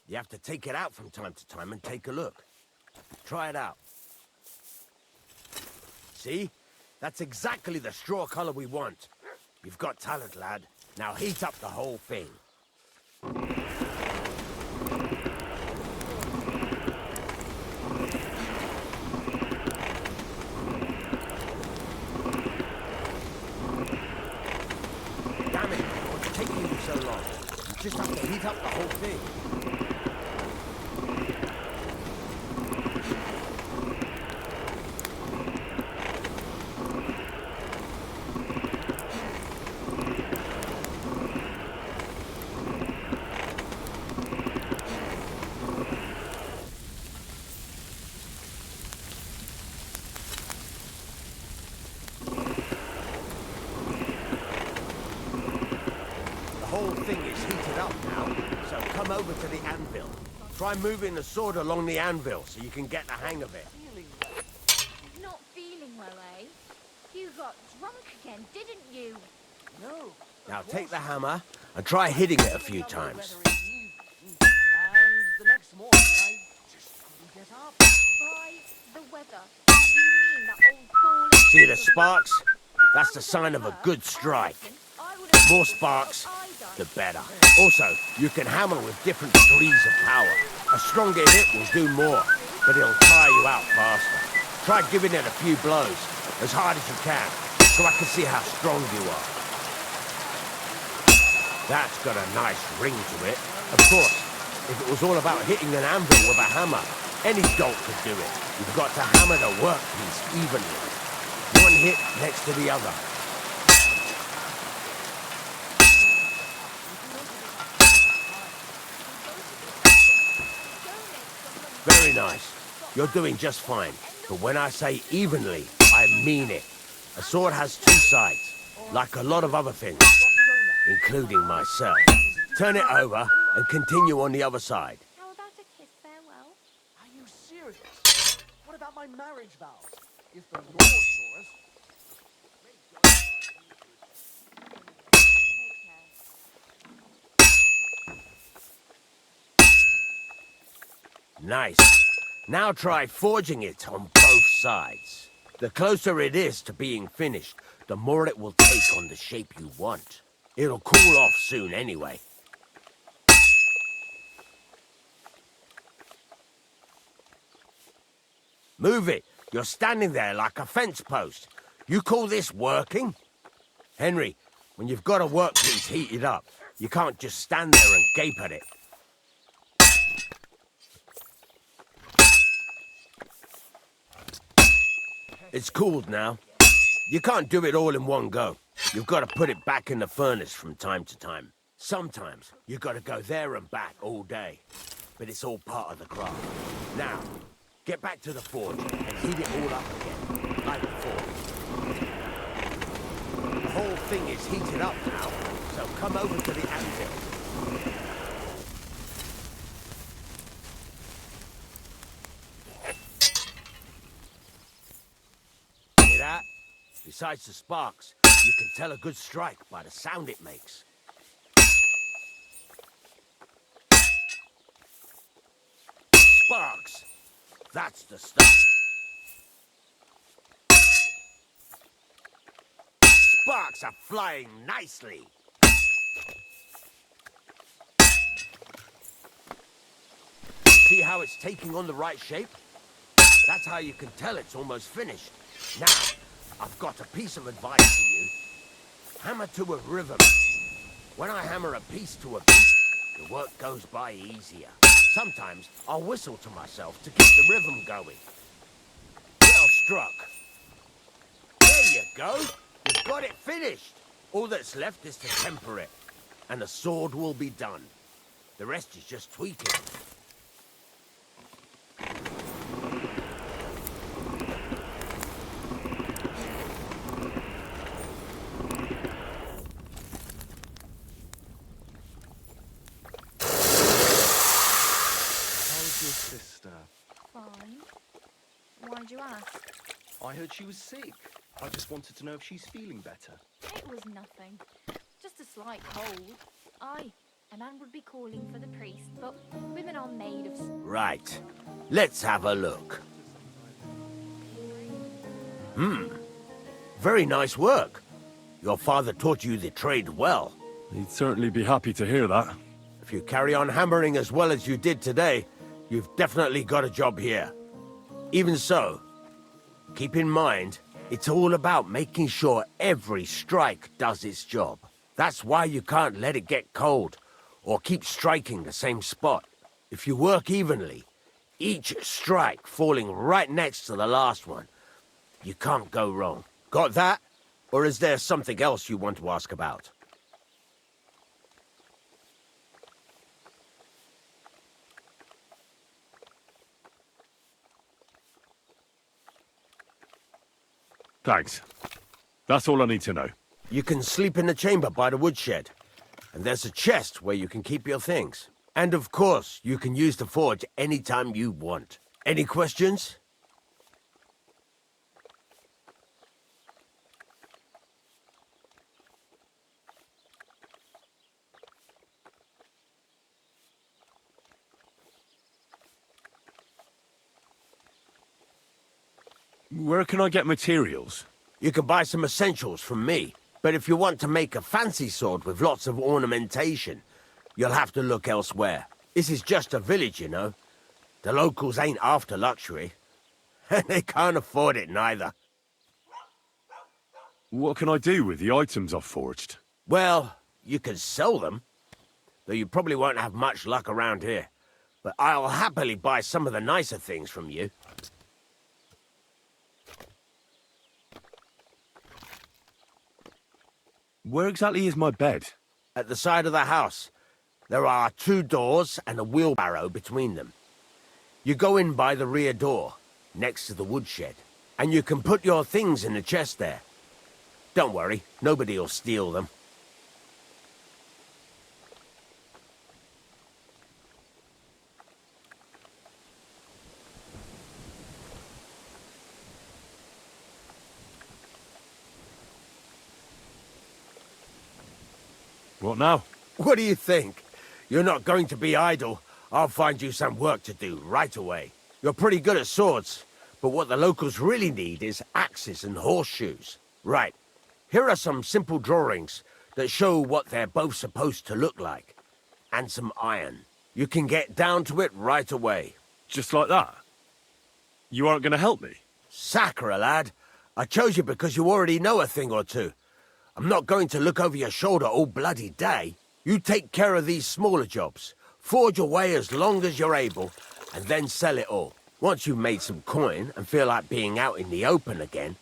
You have to take it out from time to time and take a look. Try it out. See? That's exactly the straw color we want. You've got talent, lad. Now heat up the whole thing. Damn it, what's taking you so long? You just have to heat up the whole thing. The whole thing is heated up now, so come over to the anvil. Try moving the sword along the anvil so you can get the hang of it. Not feeling well, eh? You got drunk again, didn't you? No. Now take the hammer and try hitting it a few times. And the next morning, I just couldn't get up. By the weather. You mean that old ball of... See the sparks? That's the sign of a good strike. More sparks, the better. Also, you can hammer with different degrees of power. A stronger hit will do more, but it'll tire you out faster. Try giving it a few blows, as hard as you can, so I can see how strong you are. That's got a nice ring to it. Of course, if it was all about hitting an anvil with a hammer, any dolt could do it. You've got to hammer the workpiece evenly. One hit next to the other. Very nice. You're doing just fine. But when I say evenly, I mean it. A sword has two sides, like a lot of other things, including myself. Turn it over and continue on the other side. How about a kiss farewell? Are you serious? What about my marriage vows? If the Lord saw us... Take care. Nice. Now try forging it on both sides. The closer it is to being finished, the more it will take on the shape you want. It'll cool off soon anyway. Move it! You're standing there like a fence post. You call this working? Henry, when you've got a workpiece heated up, you can't just stand there and gape at it. It's cooled now. You can't do it all in one go. You've got to put it back in the furnace from time to time. Sometimes you've got to go there and back all day. But it's all part of the craft. Now, get back to the forge and heat it all up again, like before. The whole thing is heated up now, so come over to the anvil. Hear that? Besides the sparks, you can tell a good strike by the sound it makes. Sparks! That's the stuff. Sparks are flying nicely. See how it's taking on the right shape? That's how you can tell it's almost finished. Now, I've got a piece of advice for you. Hammer to a rhythm. When I hammer a piece to a beat, the work goes by easier. Sometimes I'll whistle to myself to keep the rhythm going. Well struck. There you go. You've got it finished. All that's left is to temper it, and the sword will be done. The rest is just tweaking. Fine. Why'd you ask? I heard she was sick. I just wanted to know if she's feeling better. It was nothing. Just a slight cold. Aye, a man would be calling for the priest, but women are made of... Right. Let's have a look. Very nice work. Your father taught you the trade well. He'd certainly be happy to hear that. If you carry on hammering as well as you did today, you've definitely got a job here. Even so, keep in mind, it's all about making sure every strike does its job. That's why you can't let it get cold, or keep striking the same spot. If you work evenly, each strike falling right next to the last one, you can't go wrong. Got that? Or is there something else you want to ask about? Thanks. That's all I need to know. You can sleep in the chamber by the woodshed. And there's a chest where you can keep your things. And of course, you can use the forge anytime you want. Any questions? Where can I get materials? You can buy some essentials from me. But if you want to make a fancy sword with lots of ornamentation, you'll have to look elsewhere. This is just a village, you know. The locals ain't after luxury. And they can't afford it neither. What can I do with the items I've forged? Well, you can sell them. Though you probably won't have much luck around here. But I'll happily buy some of the nicer things from you. Where exactly is my bed? At the side of the house. There are 2 doors and a wheelbarrow between them. You go in by the rear door, next to the woodshed, and you can put your things in the chest there. Don't worry, nobody'll steal them. What now? What do you think? You're not going to be idle. I'll find you some work to do right away. You're pretty good at swords, but what the locals really need is axes and horseshoes. Right. Here are some simple drawings that show what they're both supposed to look like. And some iron. You can get down to it right away. Just like that? You aren't going to help me? Sacre, lad. I chose you because you already know a thing or two. I'm not going to look over your shoulder all bloody day. You take care of these smaller jobs. Forge away as long as you're able, and then sell it all. Once you've made some coin and feel like being out in the open again,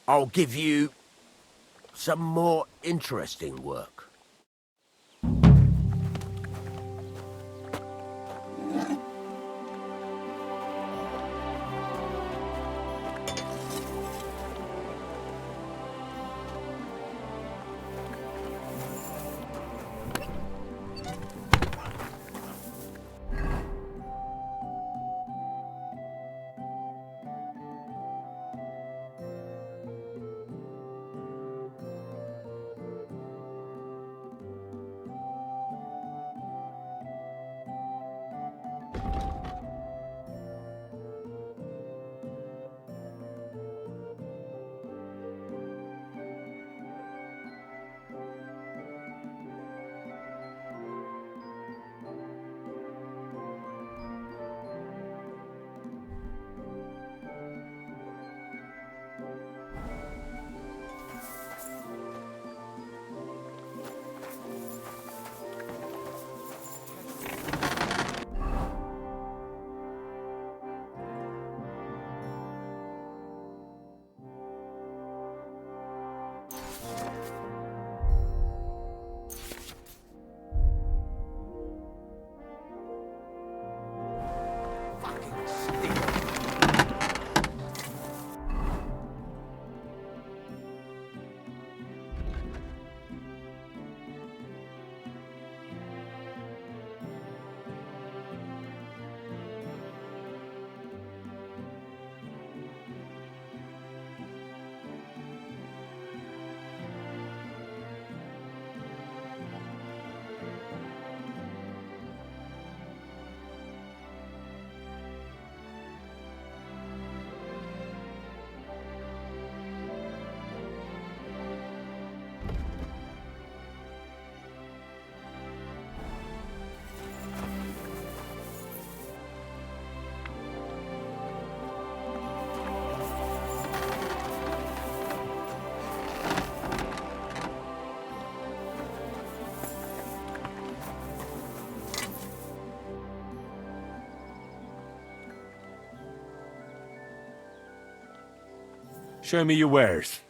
I'll give you some more interesting work. Show me your wares.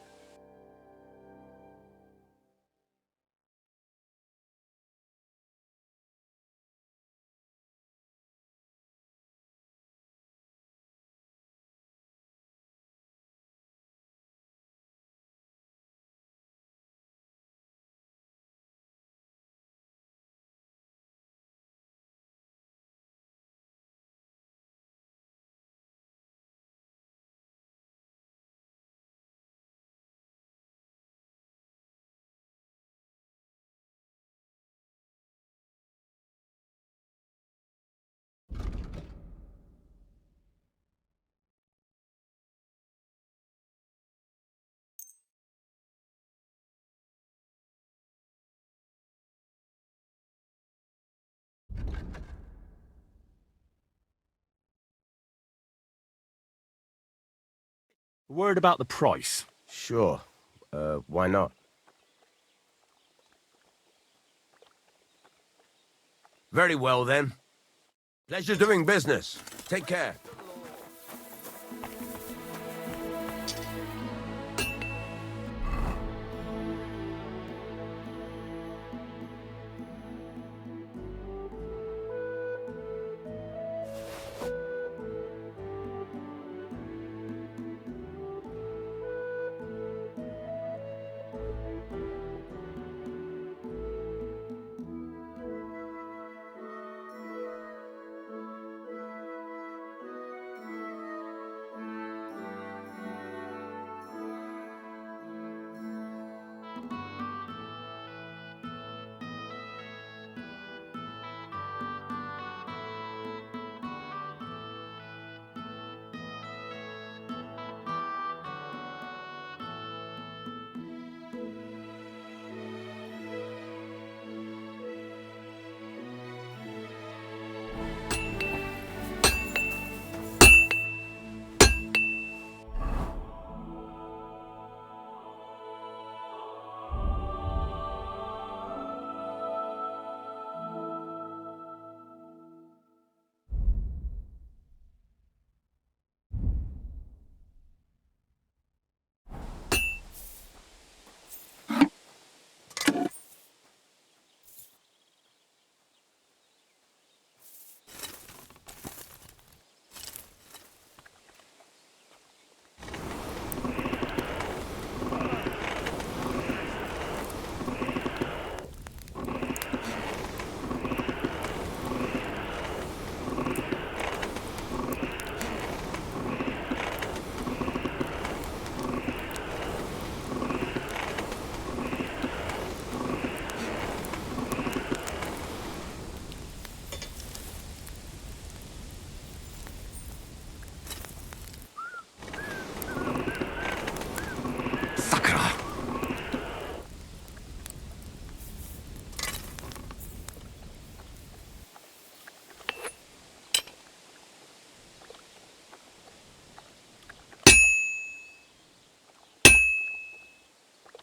A word about the price. Sure. Why not? Very well, then. Pleasure doing business. Take care.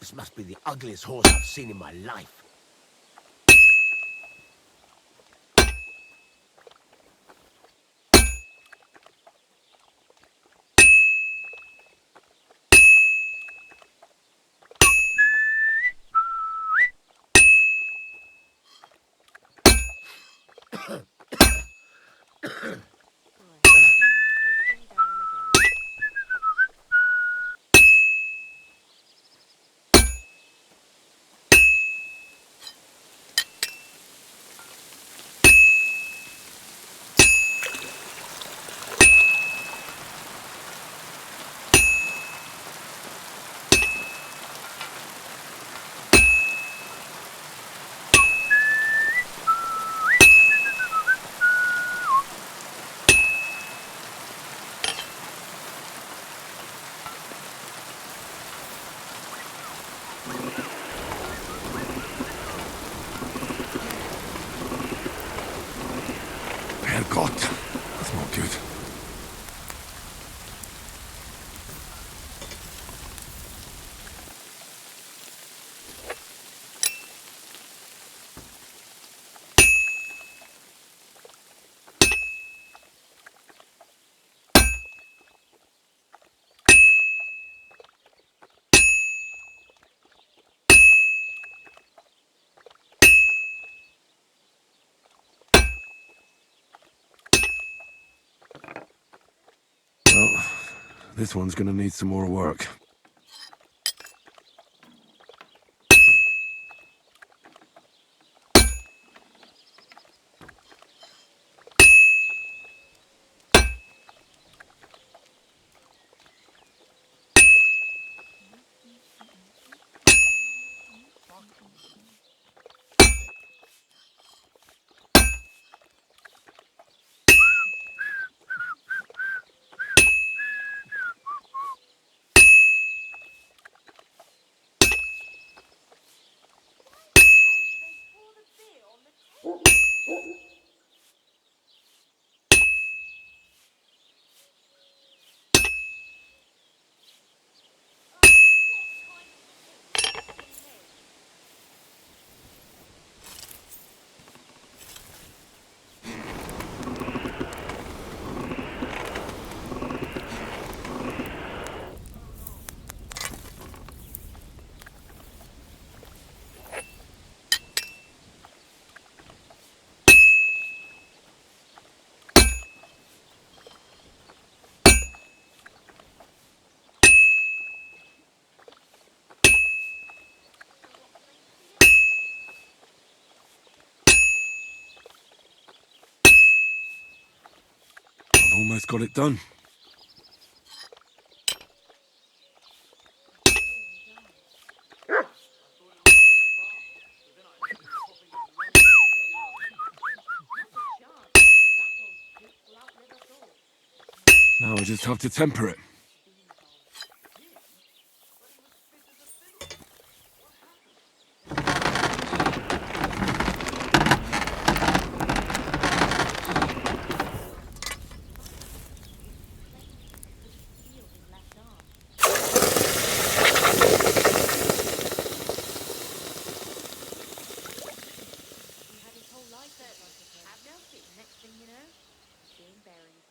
This must be the ugliest horse I've seen in my life. Herrgott, that's not good. Well, this one's gonna need some more work. I've almost got it done. Now I just have to temper it. Next thing you know, being buried.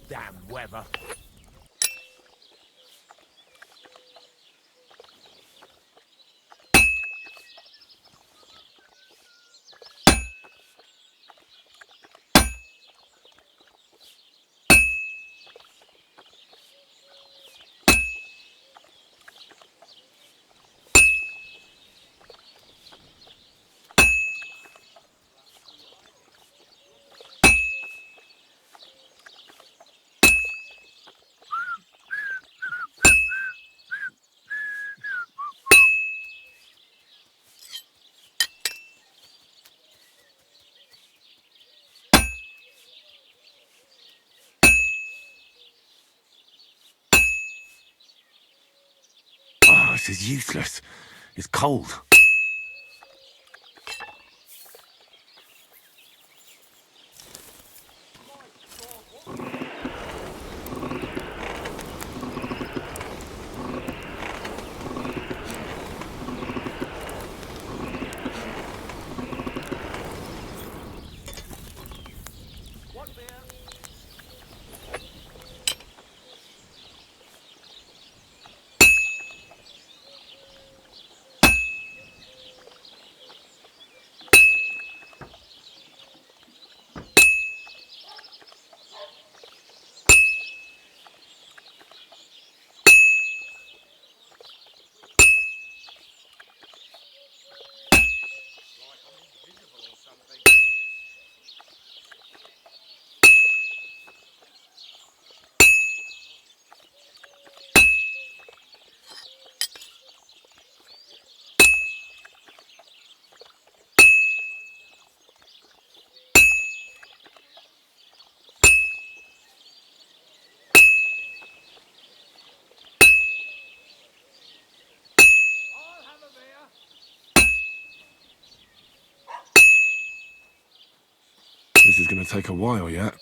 Damn weather. This is useless. It's cold. This is gonna take a while yet.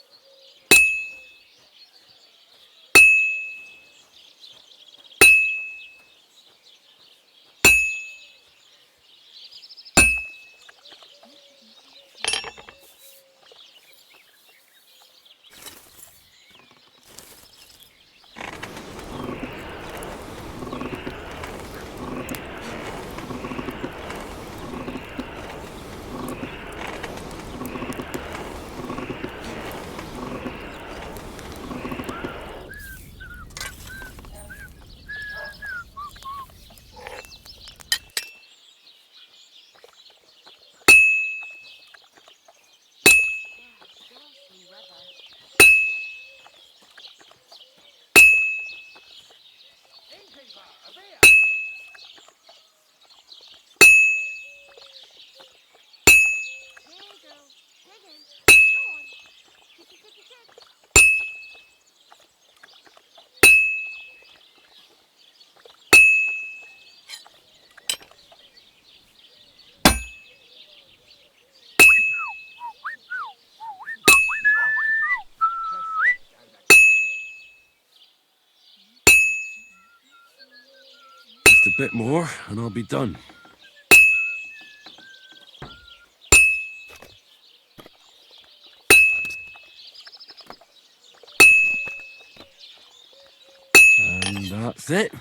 Just a bit more, and I'll be done. And that's it.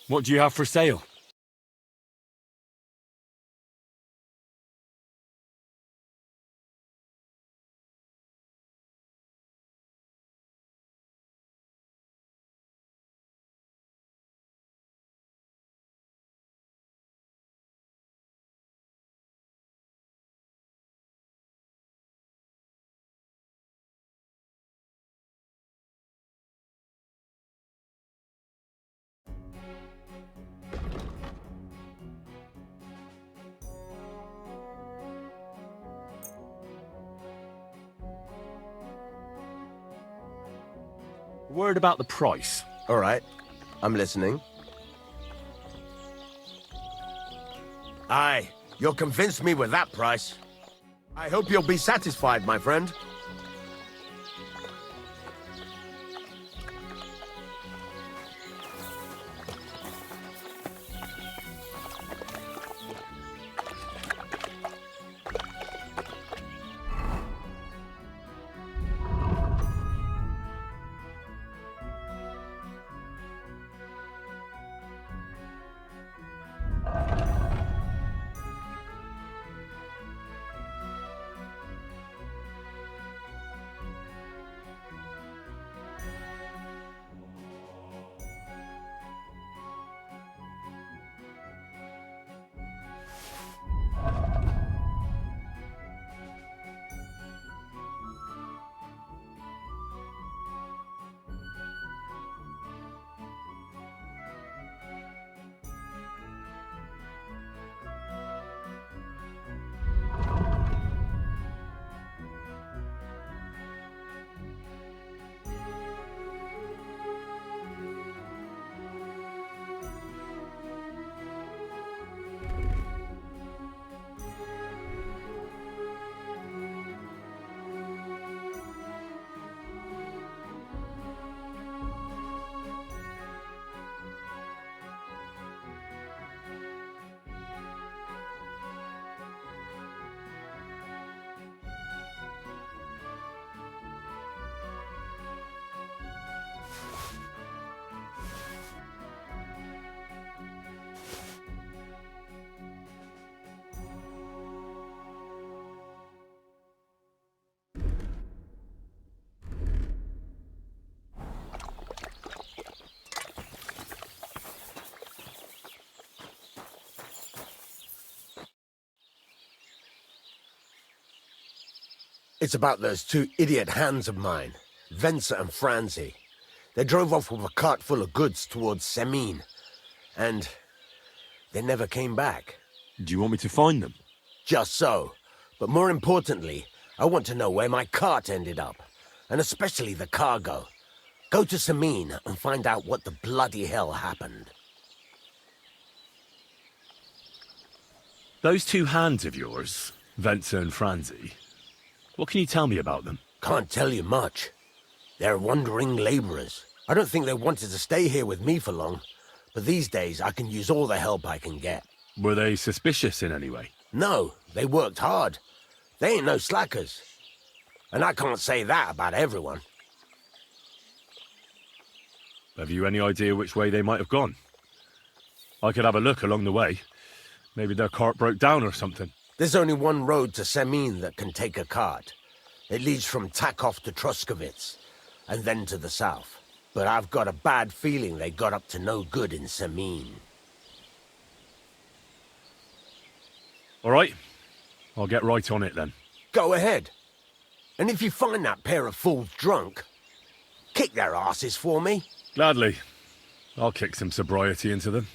What do you have for sale? Word about the price. All right, I'm listening. Aye, you'll convince me with that price. I hope you'll be satisfied, my friend. It's about those two idiot hands of mine, Venser and Franzi. They drove off with a cart full of goods towards Semine, and they never came back. Do you want me to find them? Just so. But more importantly, I want to know where my cart ended up, and especially the cargo. Go to Semine and find out what the bloody hell happened. Those two hands of yours, Venser and Franzi, what can you tell me about them? Can't tell you much. They're wandering laborers. I don't think they wanted to stay here with me for long, but these days I can use all the help I can get. Were they suspicious in any way? No, they worked hard. They ain't no slackers. And I can't say that about everyone. Have you any idea which way they might have gone? I could have a look along the way. Maybe their cart broke down or something. There's only one road to Semine that can take a cart. It leads from Takov to Troskovitz, and then to the south. But I've got a bad feeling they got up to no good in Semine. All right. I'll get right on it then. Go ahead. And if you find that pair of fools drunk, kick their asses for me. Gladly. I'll kick some sobriety into them.